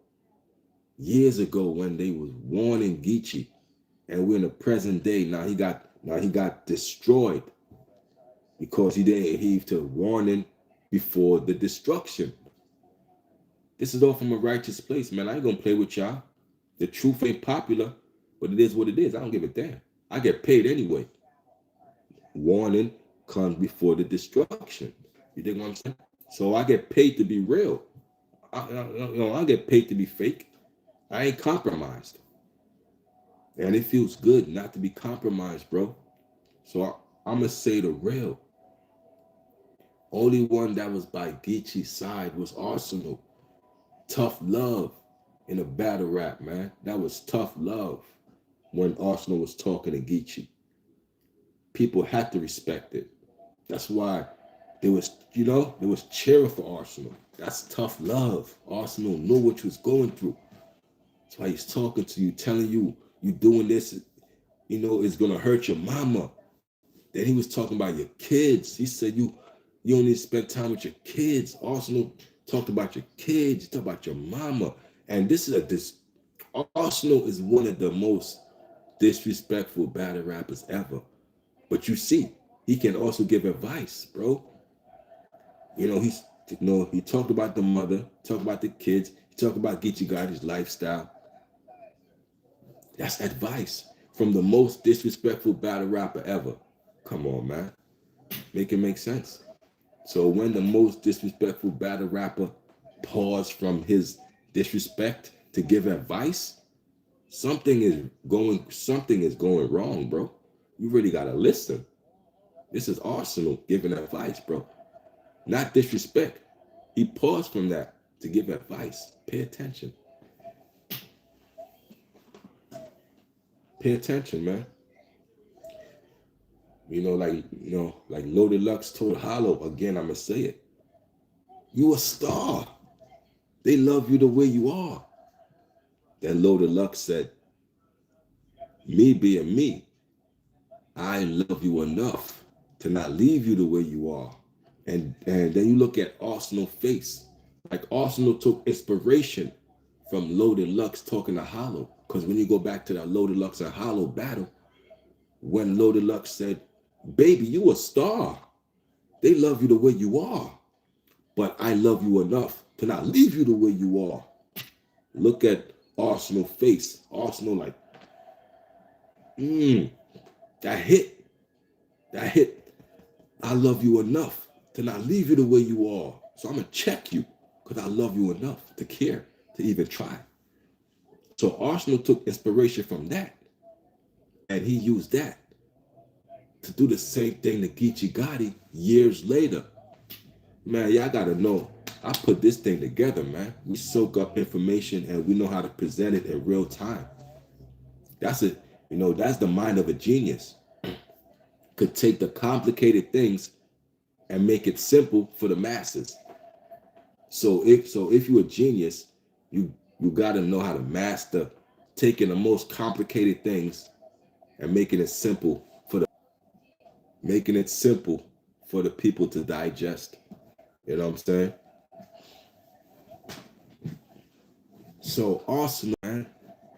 Years ago when they was warning Geechi. And we're in the present day. Now he got destroyed because he didn't heed to warning before the destruction. This is all from a righteous place, man. I ain't gonna play with y'all. The truth ain't popular, but it is what it is. I don't give a damn. I get paid anyway. Warning comes before the destruction. You dig what I'm saying? So I get paid to be real. I get paid to be fake. I ain't compromised. And it feels good not to be compromised, bro. So I'm going to say the real. Only one that was by Geechi's side was Arsenal. Tough love in a battle rap, man. That was tough love when Arsenal was talking to Geechi. People had to respect it. That's why there was cheering for Arsenal. That's tough love. Arsenal knew what you was going through. That's why he's talking to you, telling you doing this, it's gonna hurt your mama. Then he was talking about your kids. He said you don't need to spend time with your kids. Arsenal talked about your kids, talked about your mama. And Arsenal is one of the most disrespectful battle rappers ever. But you see, he can also give advice, bro. He talked about the mother, talked about the kids, he talked about Geechi Gotti's lifestyle. That's advice from the most disrespectful battle rapper ever. Come on, man. Make it make sense. So when the most disrespectful battle rapper pause from his disrespect to give advice, something is going wrong, bro. You really gotta listen. This is Arsenal giving advice, bro. Not disrespect. He paused from that to give advice. Pay attention. Pay attention, man. Like Loaded Lux told Hollow, again, I'ma say it. You a star. They love you the way you are. Then Loaded Lux said, me being me, I love you enough to not leave you the way you are. And then you look at Arsenal face. Like Arsenal took inspiration from Loaded Lux talking to Hollow. Because when you go back to that Loaded Lux and Hollow battle, when Loaded Lux said, baby, you a star. They love you the way you are. But I love you enough to not leave you the way you are. Look at Arsenal face. Arsenal like, that hit. That hit. I love you enough to not leave you the way you are. So I'm going to check you because I love you enough to care, to even try. So Arsenal took inspiration from that. And he used that to do the same thing to Geechi Gotti years later. Man, y'all got to know, I put this thing together, man. We soak up information and we know how to present it in real time. That's it. That's the mind of a genius. Could take the complicated things and make it simple for the masses. So if you're a genius, you got to know how to master taking the most complicated things and making it simple for the people to digest. You know what I'm saying? So Arsenal, man,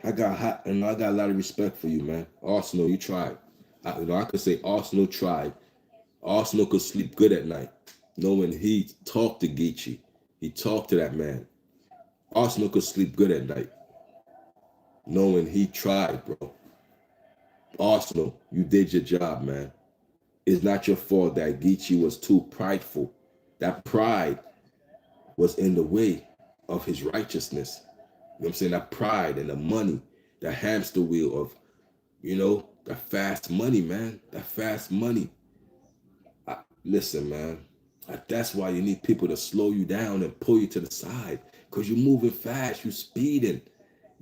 I got a lot of respect for you, man. Arsenal, you tried. I could say Arsenal tried. Arsenal could sleep good at night, knowing he talked to Geechi. He talked to that man. Arsenal could sleep good at night, knowing he tried, bro. Arsenal, you did your job, man. It's not your fault that Geechi was too prideful. That pride was in the way of his righteousness. You know what I'm saying? That pride and the money, the hamster wheel of, the fast money, man. That fast money. Listen, man. That's why you need people to slow you down and pull you to the side. Because you're moving fast. You're speeding.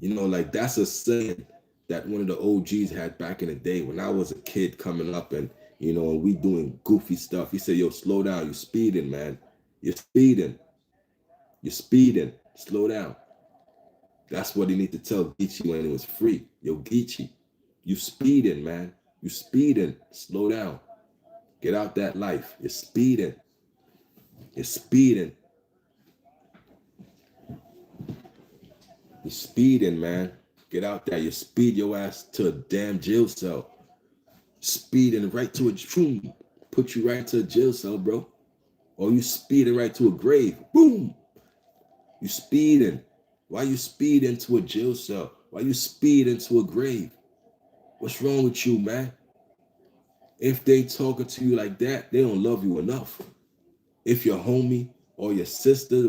Like that's a saying that one of the OGs had back in the day when I was a kid coming up and, and we doing goofy stuff. He said, yo, slow down. You're speeding, man. You're speeding. You're speeding. Slow down. That's what he need to tell Geechi when it was free. Yo, Geechi, you speeding, man. You speeding. Slow down. Get out that life. You're speeding. You're speeding. You're speeding, man. Get out there. You speed your ass to a damn jail cell. Speeding right to boom. Put you right to a jail cell, bro. Or you speeding right to a grave. Boom. You speeding. Why you speed into a jail cell? Why you speed into a grave? What's wrong with you, man? If they talking to you like that, they don't love you enough. If your homie or your sister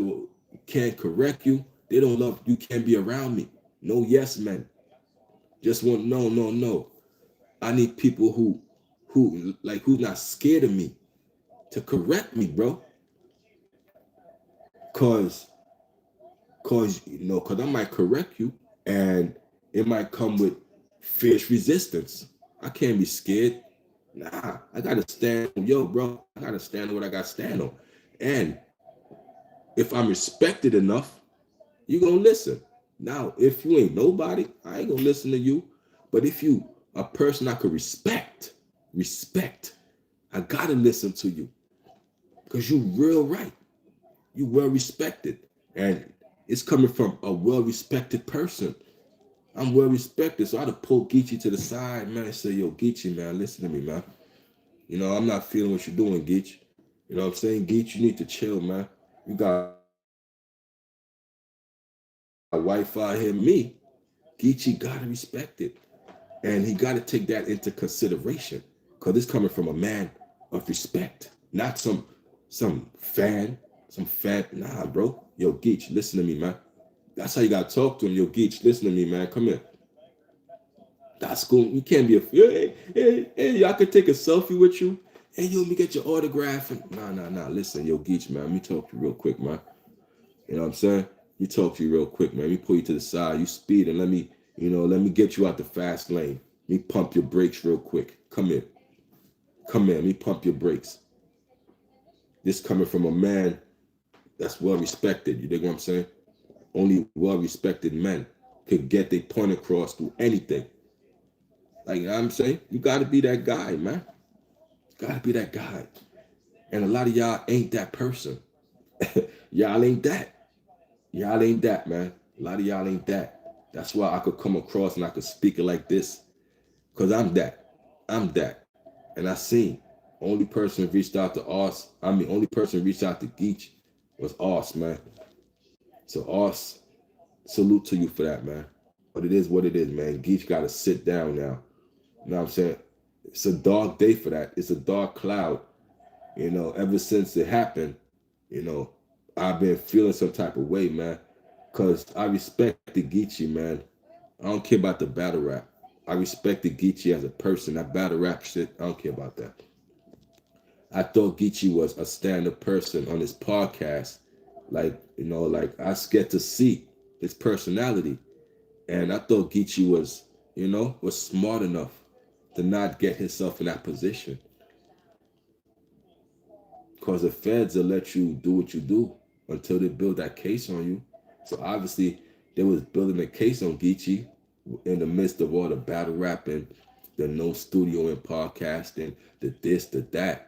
can't correct you, they don't love you. Can't be around me. No yes men. Just want no. I need people who's not scared of me to correct me, bro. Cause I might correct you and it might come with fierce resistance. I can't be scared. Nah, I gotta stand on, bro. I gotta stand on what I gotta stand on. And if I'm respected enough, you gonna listen. Now, if you ain't nobody, I ain't gonna listen to you. But if you a person I could respect, I gotta listen to you. Because you real right. You well respected. And it's coming from a well-respected person. I'm well-respected. So I'd have pulled Geechi to the side, man, and say, yo, Geechi, man, listen to me, man. I'm not feeling what you're doing, Geechi. You know what I'm saying? Geechi, you need to chill, man. You got Wi-Fi here, me. Geechi gotta respect it. And he gotta take that into consideration. Because it's coming from a man of respect. Not some fan. Nah, bro. Yo, Geech, listen to me, man. That's how you gotta talk to him. Yo, Geech, listen to me, man. Come here. That's cool. You can't be a hey, I could take a selfie with you. Hey, yo, let me get your autograph. And nah. Listen, yo, Geech, man. Let me talk to you real quick, man. You know what I'm saying? Let me talk to you real quick, man. Let me pull you to the side. You speed and let me get you out the fast lane. Let me pump your brakes real quick. Come here. Come here. Let me pump your brakes. This coming from a man that's well respected. You dig what I'm saying? Only well respected men could get their point across through anything. Like, you know what I'm saying? You got to be that guy, man. You got to be that guy. And a lot of y'all ain't that person. Y'all ain't that. Y'all ain't that, man. A lot of y'all ain't that. That's why I could come across and I could speak it like this. Because I'm that. I'm that. And I seen. Only person who reached out to us, only person who reached out to Geech was us, man. So us, salute to you for that, man. But it is what it is, man. Geech got to sit down now. You know what I'm saying? It's a dark day for that. It's a dark cloud. Ever since it happened, you know, I've been feeling some type of way, man. Cause I respect the Geechee, man. I don't care about the battle rap. I respect the Geechee as a person. That battle rap shit, I don't care about that. I thought Geechee was a stand-up person on his podcast. Like I get to see his personality. And I thought Geechee was smart enough to not get himself in that position. Because the feds will let you do what you do until they build that case on you. So obviously they was building a case on Geechee in the midst of all the battle rapping, the no studio and podcasting, the this, the that.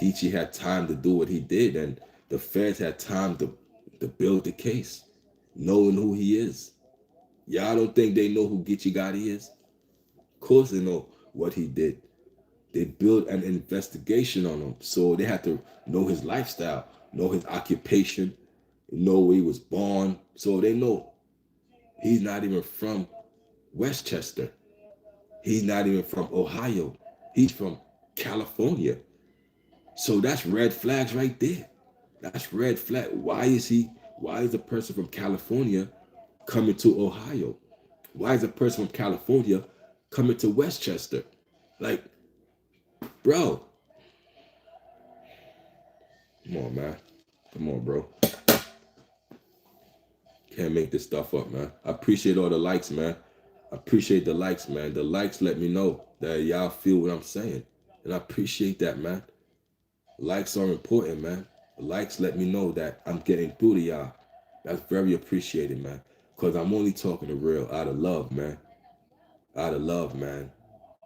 Geechee had time to do what he did, and the feds had time to build the case, knowing who he is. Y'all don't think they know who Geechee Gotti is? Of course they know what he did. They built an investigation on him. So they had to know his lifestyle, know his occupation, know where he was born. So they know he's not even from Westchester. He's not even from Ohio. He's from California. So that's red flags right there. That's red flag. Why is a person from California coming to Ohio? Why is a person from California coming to Westchester? Like, bro, come on, man. Come on, bro. Can't make this stuff up, man. I appreciate all the likes, man. I appreciate the likes, man. The likes let me know that y'all feel what I'm saying. And I appreciate that, man. Likes are important, man. The likes let me know that I'm getting through to y'all. That's very appreciated, man. Because I'm only talking the real out of love, man. Out of love, man.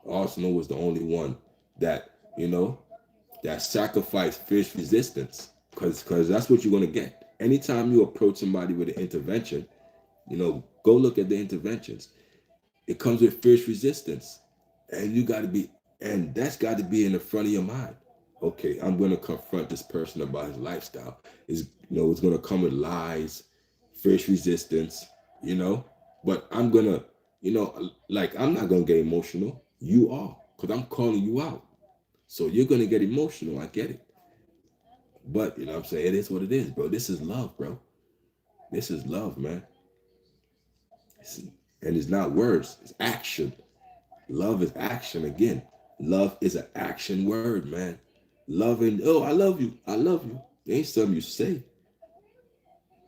Arsenal was the only one that, that sacrificed fierce resistance. Because that's what you're going to get. Anytime you approach somebody with an intervention, go look at the interventions. It comes with fierce resistance. And you got to be, and that's got to be in the front of your mind. Okay, I'm going to confront this person about his lifestyle. It's going to come with lies, fierce resistance, you know. But I'm going to, like, I'm not going to get emotional. You are, because I'm calling you out. So you're going to get emotional. I get it. But, you know what I'm saying? It is what it is, bro. This is love, bro. This is love, man. And it's not words, it's action. Love is action again. Love is an action word, man. Loving, oh, I love you. I love you. It ain't something you say.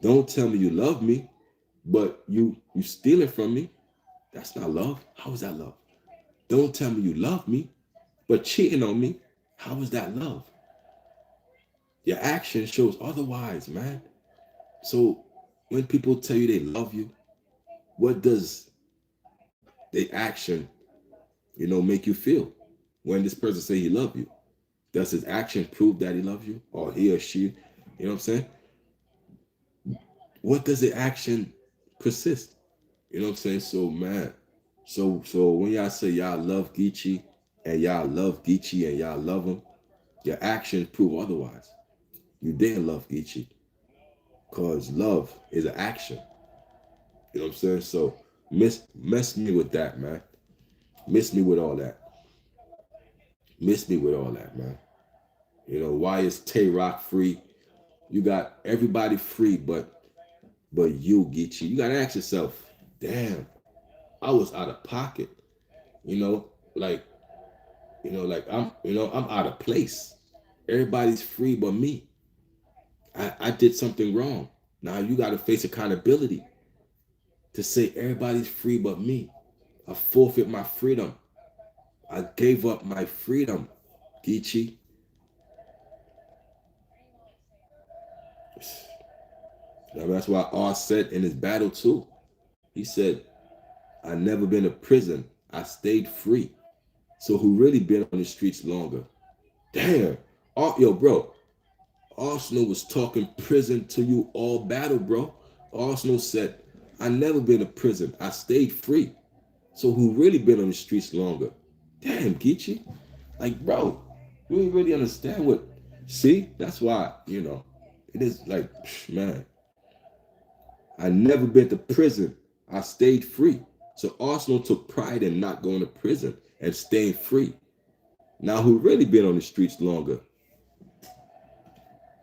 Don't tell me you love me, but you stealing from me. That's not love. How is that love? Don't tell me you love me, but cheating on me. How is that love? Your action shows otherwise, man. So when people tell you they love you, what does the action, make you feel? When this person say he love you, does his action prove that he loves you, or he or she? You know what I'm saying? What does the action persist? You know what I'm saying? So man, so when y'all say y'all love Geechi and y'all love Geechi and y'all love him, your actions prove otherwise. You didn't love Geechi, cause love is an action. You know what I'm saying? So mess me with that, man. Miss me with all that. Miss me with all that, man. Why is Tay Rock free? You got everybody free, but you, Geechi. You gotta ask yourself, damn, I was out of pocket. You know, like like I'm out of place. Everybody's free but me. I did something wrong. Now you gotta face accountability to say everybody's free but me. I forfeit my freedom. I gave up my freedom, Geechi. Now that's why R said in his battle too. He said, I never been to prison. I stayed free. So who really been on the streets longer? Damn. Yo, bro. Arsenal was talking prison to you all battle, bro. Arsenal said, I never been to prison. I stayed free. So who really been on the streets longer? Damn, Geechi. Like, bro, you ain't really understand what. See, that's why, it is like, man, I never been to prison. I stayed free. So Arsenal took pride in not going to prison and staying free. Now, who really been on the streets longer?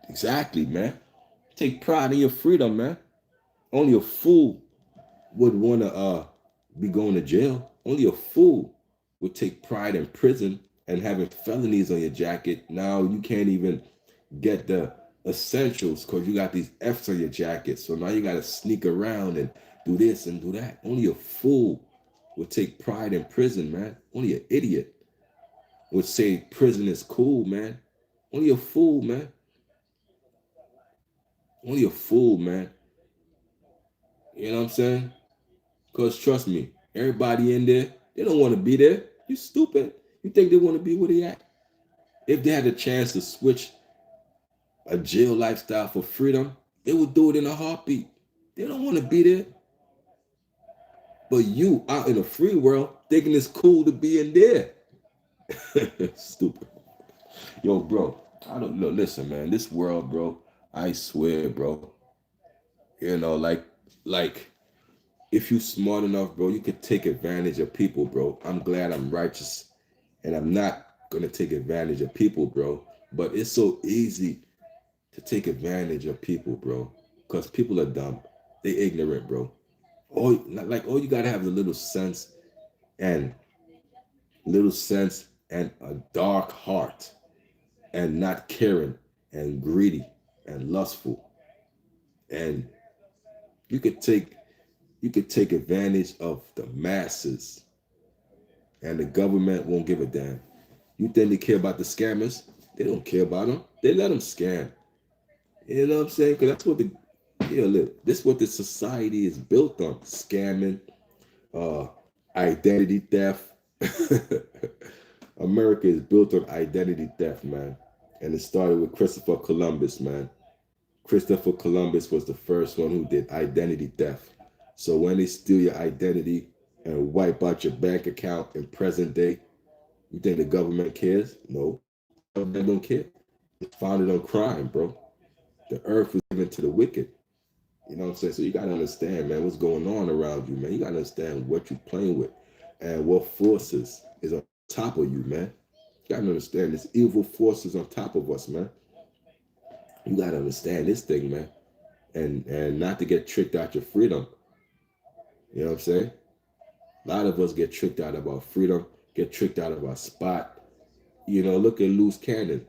Exactly, man. Take pride in your freedom, man. Only a fool would want to be going to jail. Only a fool would take pride in prison and having felonies on your jacket. Now you can't even get the essentials because you got these F's on your jacket. So now you got to sneak around and do this and do that. Only a fool would take pride in prison, man. Only an idiot would say prison is cool, man. Only a fool, man. Only a fool, man. You know what I'm saying? Because trust me, everybody in there, they don't want to be there. You stupid. You think they want to be where they at? If they had a chance to switch a jail lifestyle for freedom, they would do it in a heartbeat. They don't want to be there. But you out in a free world thinking it's cool to be in there. Stupid. Yo, bro, I don't know. Listen, man, this world, bro, I swear, bro. Like if you smart enough, bro, you could take advantage of people, bro. I'm glad I'm righteous and I'm not gonna take advantage of people, bro. But it's so easy to take advantage of people, bro. Because people are dumb. They ignorant, bro. All you gotta have is a and little sense and a dark heart and not caring and greedy and lustful. And you could take advantage of the masses and the government won't give a damn. You think they care about the scammers? They don't care about them. They let them scam. You know what I'm saying? Because that's what look, this is what the society is built on. Scamming, uh, identity theft. America is built on identity theft, man. And it started with Christopher Columbus, man. Christopher Columbus was the first one who did identity theft. So when they steal your identity and wipe out your bank account in present day, you think the government cares? No, the government don't care. It's founded on crime, bro. The earth was given to the wicked. You know what I'm saying? So you gotta understand, man, what's going on around you, man. You gotta understand what you're playing with and what forces is on top of you, man. You gotta understand there's evil forces on top of us, man. You gotta understand this thing, man. And not to get tricked out your freedom. You know what I'm saying? A lot of us get tricked out of our freedom, get tricked out of our spot. Look at Loose Cannon.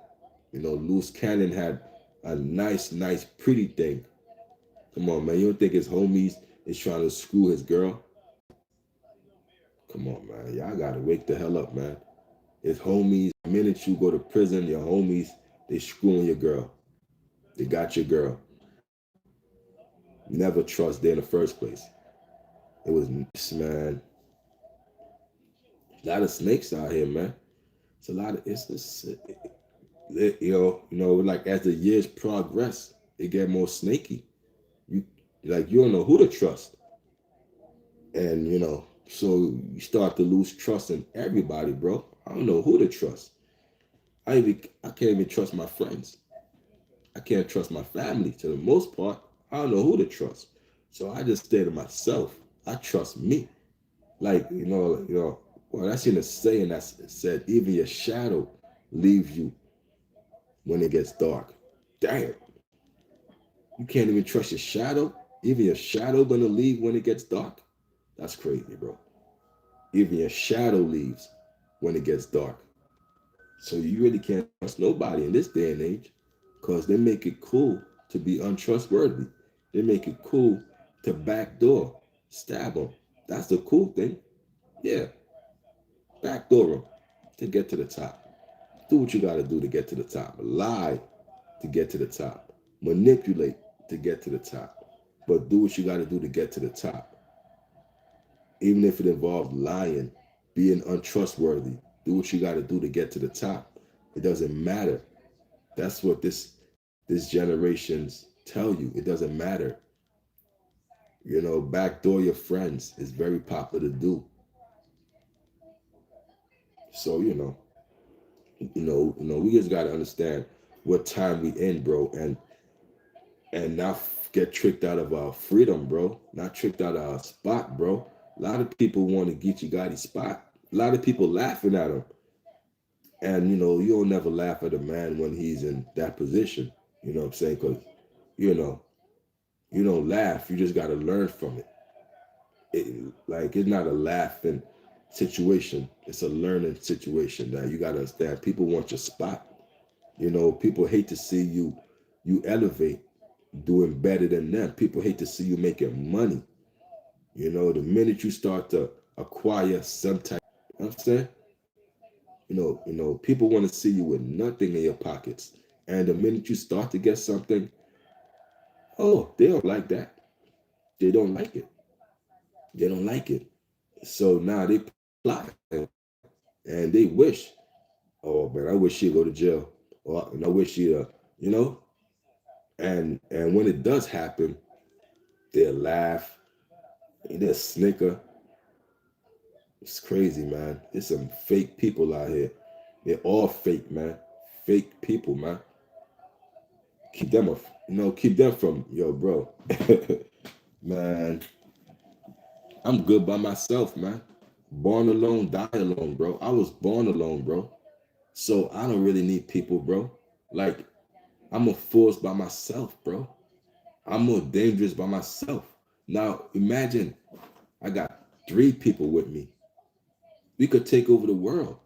Loose Cannon had a nice, pretty thing. Come on, man. You don't think his homies is trying to screw his girl? Come on, man. Y'all gotta wake the hell up, man. His homies, the minute you go to prison, your homies, they screwing your girl. They got your girl. Never trust there in the first place. It was, man, a lot of snakes out here, man. It's a lot of, it's this, like as the years progress, it get more snaky. You you don't know who to trust. And so you start to lose trust in everybody, bro. I don't know who to trust. I can't even trust my friends. I can't trust my family to the most part. I don't know who to trust. So I just stay to myself. I trust me. Like, well, that's in a saying that said, even your shadow leaves you when it gets dark. Damn. You can't even trust your shadow. Even your shadow gonna leave when it gets dark. That's crazy, bro. Even your shadow leaves when it gets dark. So you really can't trust nobody in this day and age, because they make it cool to be untrustworthy. They make it cool to backdoor, stab them. That's the cool thing. Yeah, backdoor them to get to the top. Do what you got to do to get to the top. Lie to get to the top. Manipulate to get to the top. But do what you got to do to get to the top. Even if it involves lying, being untrustworthy, do what you got to do to get to the top. It doesn't matter. That's what this generations tell you. It doesn't matter. Backdoor your friends is very popular to do. So we just gotta understand what time we in, bro, and not get tricked out of our freedom, bro. Not tricked out of our spot, bro. A lot of people want to get you Gotti spot. A lot of people laughing at him, and you'll never laugh at a man when he's in that position. You know what I'm saying? Because you know you don't laugh. You just gotta learn from it. Like it's not a laughing situation. It's a learning situation that you gotta understand. People want your spot. People hate to see you elevate, doing better than them. People hate to see you making money. The minute you start to acquire some type, you know what I'm saying, people want to see you with nothing in your pockets. And the minute you start to get something, oh, they don't like that. They don't like it. They don't like it. So now they plot and they wish, oh man, I wish she'd go to jail. Or and I wish she'd, you know, and when it does happen, they'll laugh, they'll snicker. It's crazy, man. There's some fake people out here. They're all fake, man. Fake people, man. Keep them from, yo, bro. Man, I'm good by myself, man. Born alone, die alone, bro. I was born alone, bro. So I don't really need people, bro. Like, I'm a force by myself, bro. I'm more dangerous by myself. Now, imagine I got 3 people with me. We could take over the world.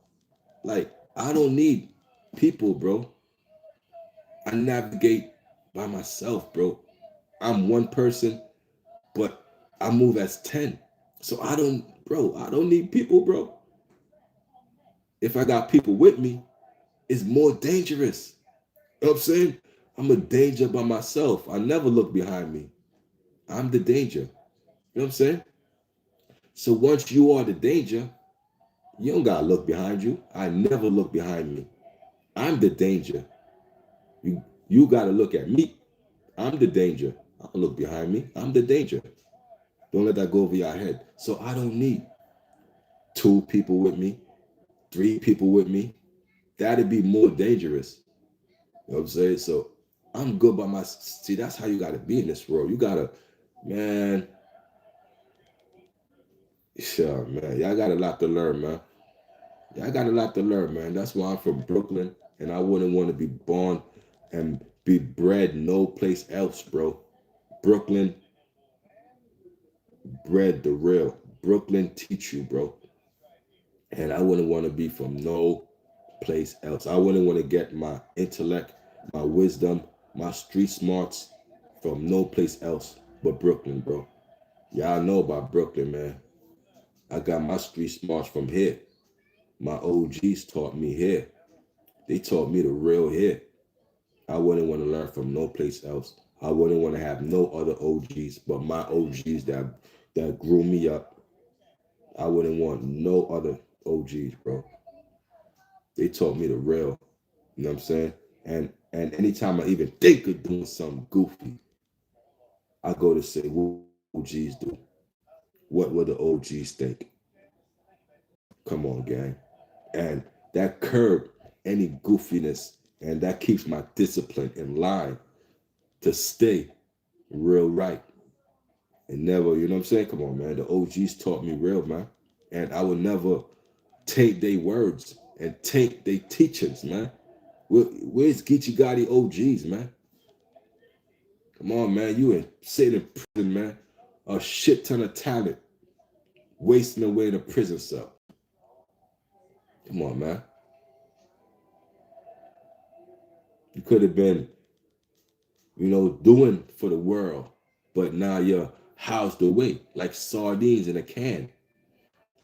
Like, I don't need people, bro. I navigate by myself, bro. I'm one person, but I move as 10. So I don't need people, bro. If I got people with me, it's more dangerous. You know what I'm saying? I'm a danger by myself. I never look behind me. I'm the danger. You know what I'm saying? So once you are the danger, you don't gotta look behind you. I never look behind me. I'm the danger. You gotta look at me. I'm the danger. I don't look behind me. I'm the danger. Don't let that go over your head. So I don't need 2 people with me, 3 people with me. That'd be more dangerous. You know what I'm saying? So I'm good by my. See, that's how you gotta be in this world. You gotta, man. Sure, man. Y'all got a lot to learn, man. Y'all got a lot to learn, man. That's why I'm from Brooklyn, and I wouldn't want to be born and be bred no place else, bro. Brooklyn bred the real. Brooklyn teach you, bro. And I wouldn't want to be from no place else. I wouldn't want to get my intellect, my wisdom, my street smarts from no place else but Brooklyn, bro. Y'all know about Brooklyn, man. I got my street smarts from here. My OGs taught me here. They taught me the real here. I wouldn't want to learn from no place else. I wouldn't want to have no other OGs but my OGs that grew me up. I wouldn't want no other OGs, bro. They taught me the real. You know what I'm saying? And anytime I even think of doing something goofy, I go to say, what OGs do? What would the OGs think? Come on, gang. And that curb any goofiness, and that keeps my discipline in line to stay real right and never, you know what I'm saying? Come on, man. The OGs taught me real, man. And I would never take their words and take their teachings, man. Where's Geechi Gotti OGs, man? Come on, man. You in sitting in prison, man. A shit ton of talent wasting away in a prison cell. Come on, man. You could have been, doing for the world, but now you're housed away like sardines in a can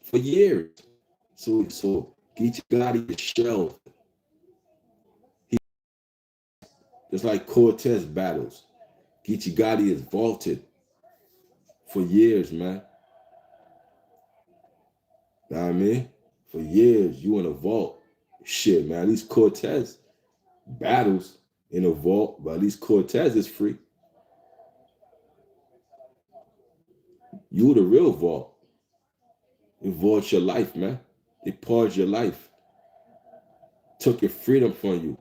for years. So Geechi Gotti is shelved. He just like Cortez battles. Geechi Gotti is vaulted for years, man. Know what I mean? For years, you in a vault. Shit, man. At least Cortez battles in a vault, but at least Cortez is free. You the real vault. It vaults your life, man. It paused your life. Took your freedom from you.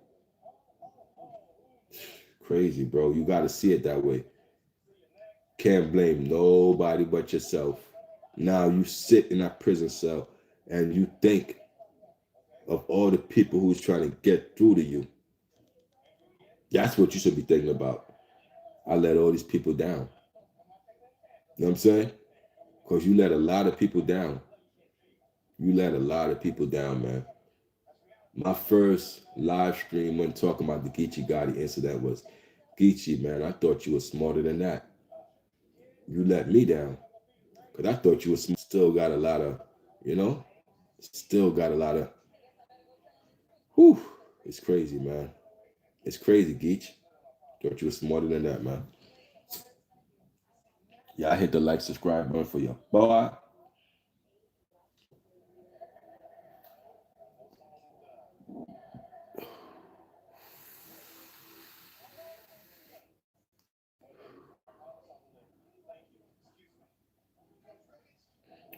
Crazy, bro. You got to see it that way. Can't blame nobody but yourself. Now you sit in that prison cell and you think of all the people who's trying to get through to you. That's what you should be thinking about. I let all these people down. You know what I'm saying? Because you let a lot of people down. You let a lot of people down, man. My first live stream when talking about the Geechi Gotti incident was, Geechi, man, I thought you were smarter than that. You let me down. Because I thought you were still got a lot of, still got a lot of, whew, it's crazy, man. It's crazy, Geech. Thought you were smarter than that, man. Yeah, I hit the like, subscribe button for you. Boy.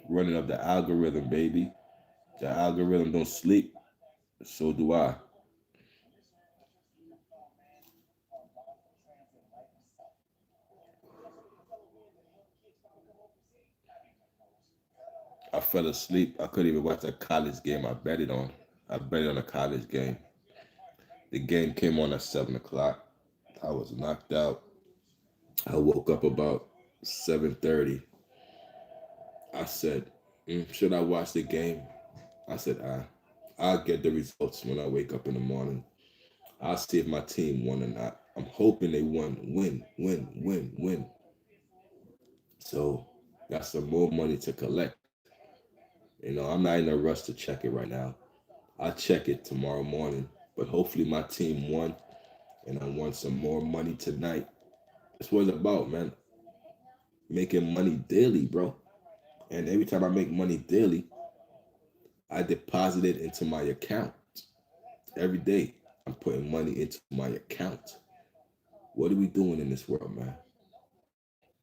Running up the algorithm, baby. The algorithm don't sleep. So do I. I fell asleep. I couldn't even watch a college game I bet it on. I bet it on a college game. The game came on at 7 o'clock. I was knocked out. I woke up about 7:30. I said, should I watch the game? I said, I'll get the results when I wake up in the morning. I'll see if my team won or not. I'm hoping they won. Win, win, win, win. So got some more money to collect. I'm not in a rush to check it right now. I'll check it tomorrow morning. But hopefully my team won and I won some more money tonight. That's what it's about, man. Making money daily, bro. And every time I make money daily, I deposit it into my account. Every day, I'm putting money into my account. What are we doing in this world, man?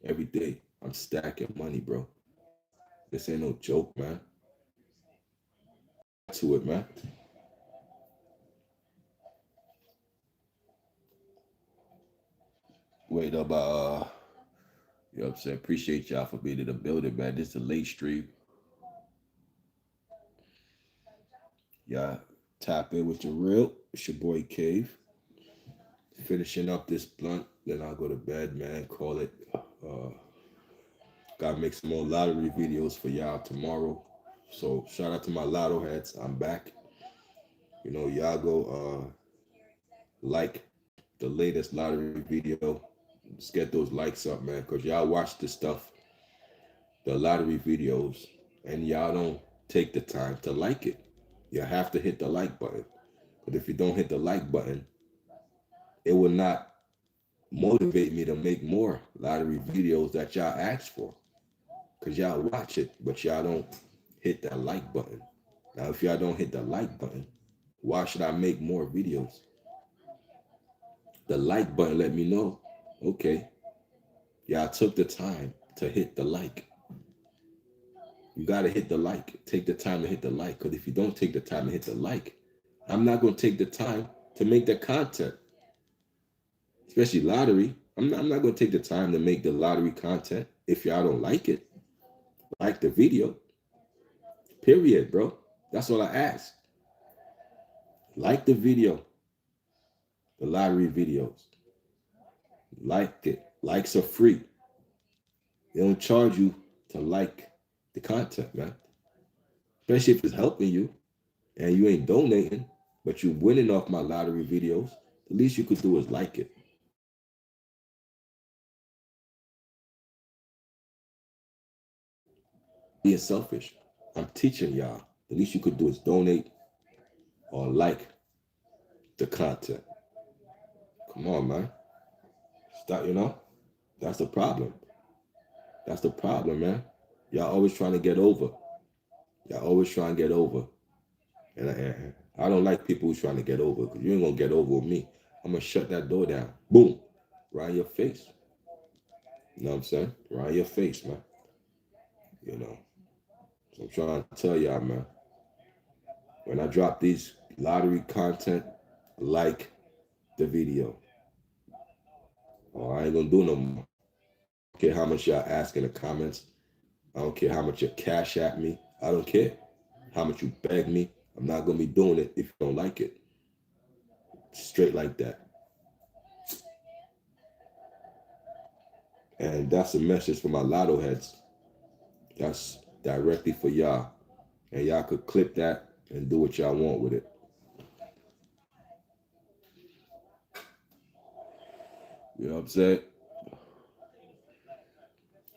Every day, I'm stacking money, bro. This ain't no joke, man. To it, man. Wait up, you know what I'm saying? Appreciate y'all for being in the building, man. This is a late stream. Y'all tap in with your real. It's your boy Cave. Finishing up this blunt, then I'll go to bed, man. Call it. Gotta make some more lottery videos for y'all tomorrow. So shout out to my lotto heads. I'm back. Y'all go like the latest lottery video. Let's get those likes up, man, because y'all watch this stuff, the lottery videos, and y'all don't take the time to like it. You have to hit the like button. But if you don't hit the like button, it will not motivate me to make more lottery videos that y'all ask for. Because y'all watch it, but y'all don't hit that like button. Now, if y'all don't hit the like button, why should I make more videos? The like button let me know, okay, y'all took the time to hit the like. You got to hit the like. Take the time to hit the like. Because if you don't take the time to hit the like, I'm not going to take the time to make the content. Especially lottery. I'm not going to take the time to make the lottery content if y'all don't like it. Like the video. Period, bro. That's all I ask. Like the video. The lottery videos. Like it. Likes are free. They don't charge you to like the content, man. Especially if it's helping you and you ain't donating, but you're winning off my lottery videos. The least you could do is like it. Being selfish. I'm teaching y'all. The least you could do is donate or like the content. Come on, man. Stop, That's the problem. That's the problem, man. Y'all always trying to get over. Y'all always trying to get over. And I don't like people who's trying to get over because you ain't going to get over with me. I'm going to shut that door down. Boom. Right in your face. You know what I'm saying? Right in your face, man. You know. So I'm trying to tell y'all, man. When I drop these lottery content, like the video. Or I ain't going to do no more. I don't care how much y'all ask in the comments. I don't care how much you cash at me. I don't care how much you beg me. I'm not gonna be doing it if you don't like it. Straight like that. And that's a message for my lotto heads. That's directly for y'all. And y'all could clip that and do what y'all want with it. You know what I'm saying?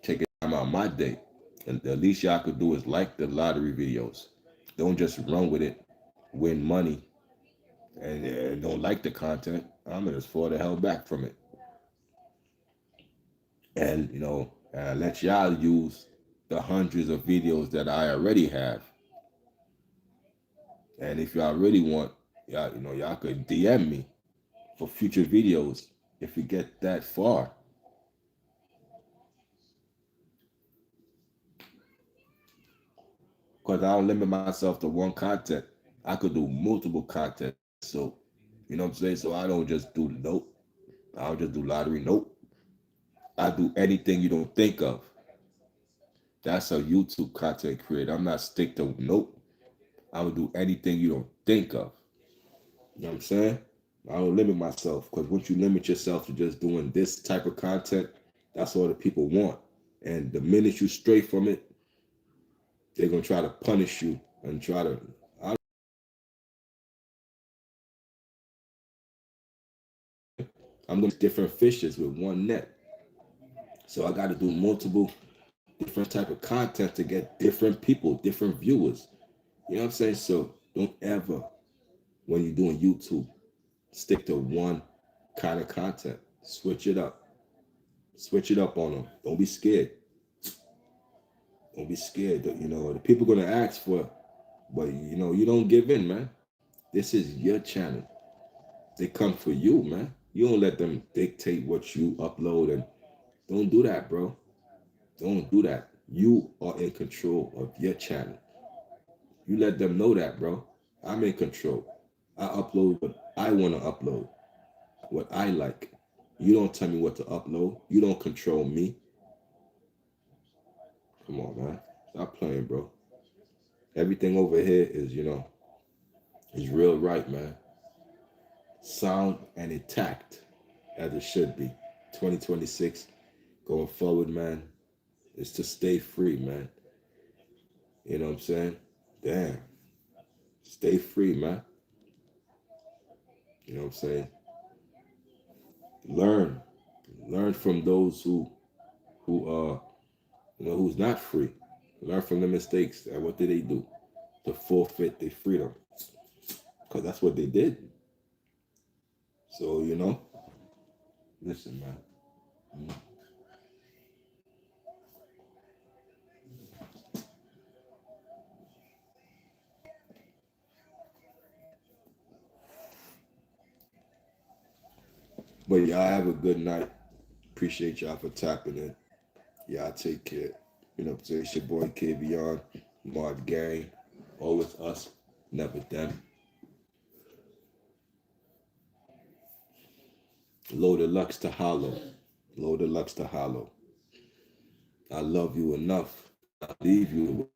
Take it time out my day. And the least y'all could do is like the lottery videos. Don't just run with it, win money, and don't like the content. I'm gonna just fall the hell back from it. And let y'all use the hundreds of videos that I already have. And if y'all really want, y'all could DM me for future videos if you get that far. Because I don't limit myself to one content. I could do multiple content. So, you know what I'm saying? So I don't just do nope. I don't just do lottery. Nope. I do anything you don't think of. That's a YouTube content creator. I'm not stick to nope. I would do anything you don't think of. You know what I'm saying? I don't limit myself because once you limit yourself to just doing this type of content, that's all the people want. And the minute you stray from it, they're gonna try to punish you and try to. I'm gonna different fishes with one net, so I got to do multiple different type of content to get different people, different viewers. You know what I'm saying? So don't ever, when you're doing YouTube, stick to one kind of content. Switch it up. Switch it up on them. Don't be scared. Don't be scared. The people gonna ask for, but you don't give in, man. This is your channel. They come for you, man. You don't let them dictate what you upload, and don't do that, bro. Don't do that. You are in control of your channel. You let them know that, bro. I'm in control. I upload what I want to upload, what I like. You don't tell me what to upload. You don't control me. Come on, man. Stop playing, bro. Everything over here is real right, man. Sound and intact as it should be. 2026 going forward, man, is to stay free, man. You know what I'm saying? Damn. Stay free, man. You know what I'm saying? Learn. Learn from those who's not free. Learn from the mistakes. And what did they do to forfeit their freedom? Because that's what they did. So, listen, man. Mm. But y'all have a good night. Appreciate y'all for tapping in. Y'all take care. You know what I'm saying? It's your boy KVon, Marv Gang. Always us, never them. Low deluxe to hollow. Low deluxe to hollow. I love you enough. I leave you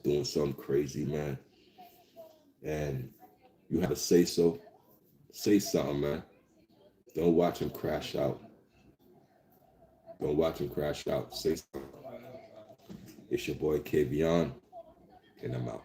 doing something crazy, man. And you have a say so. Say something, man. Don't watch him crash out. Don't watch him crash out. Say something. It's your boy K Beyond, and I'm out.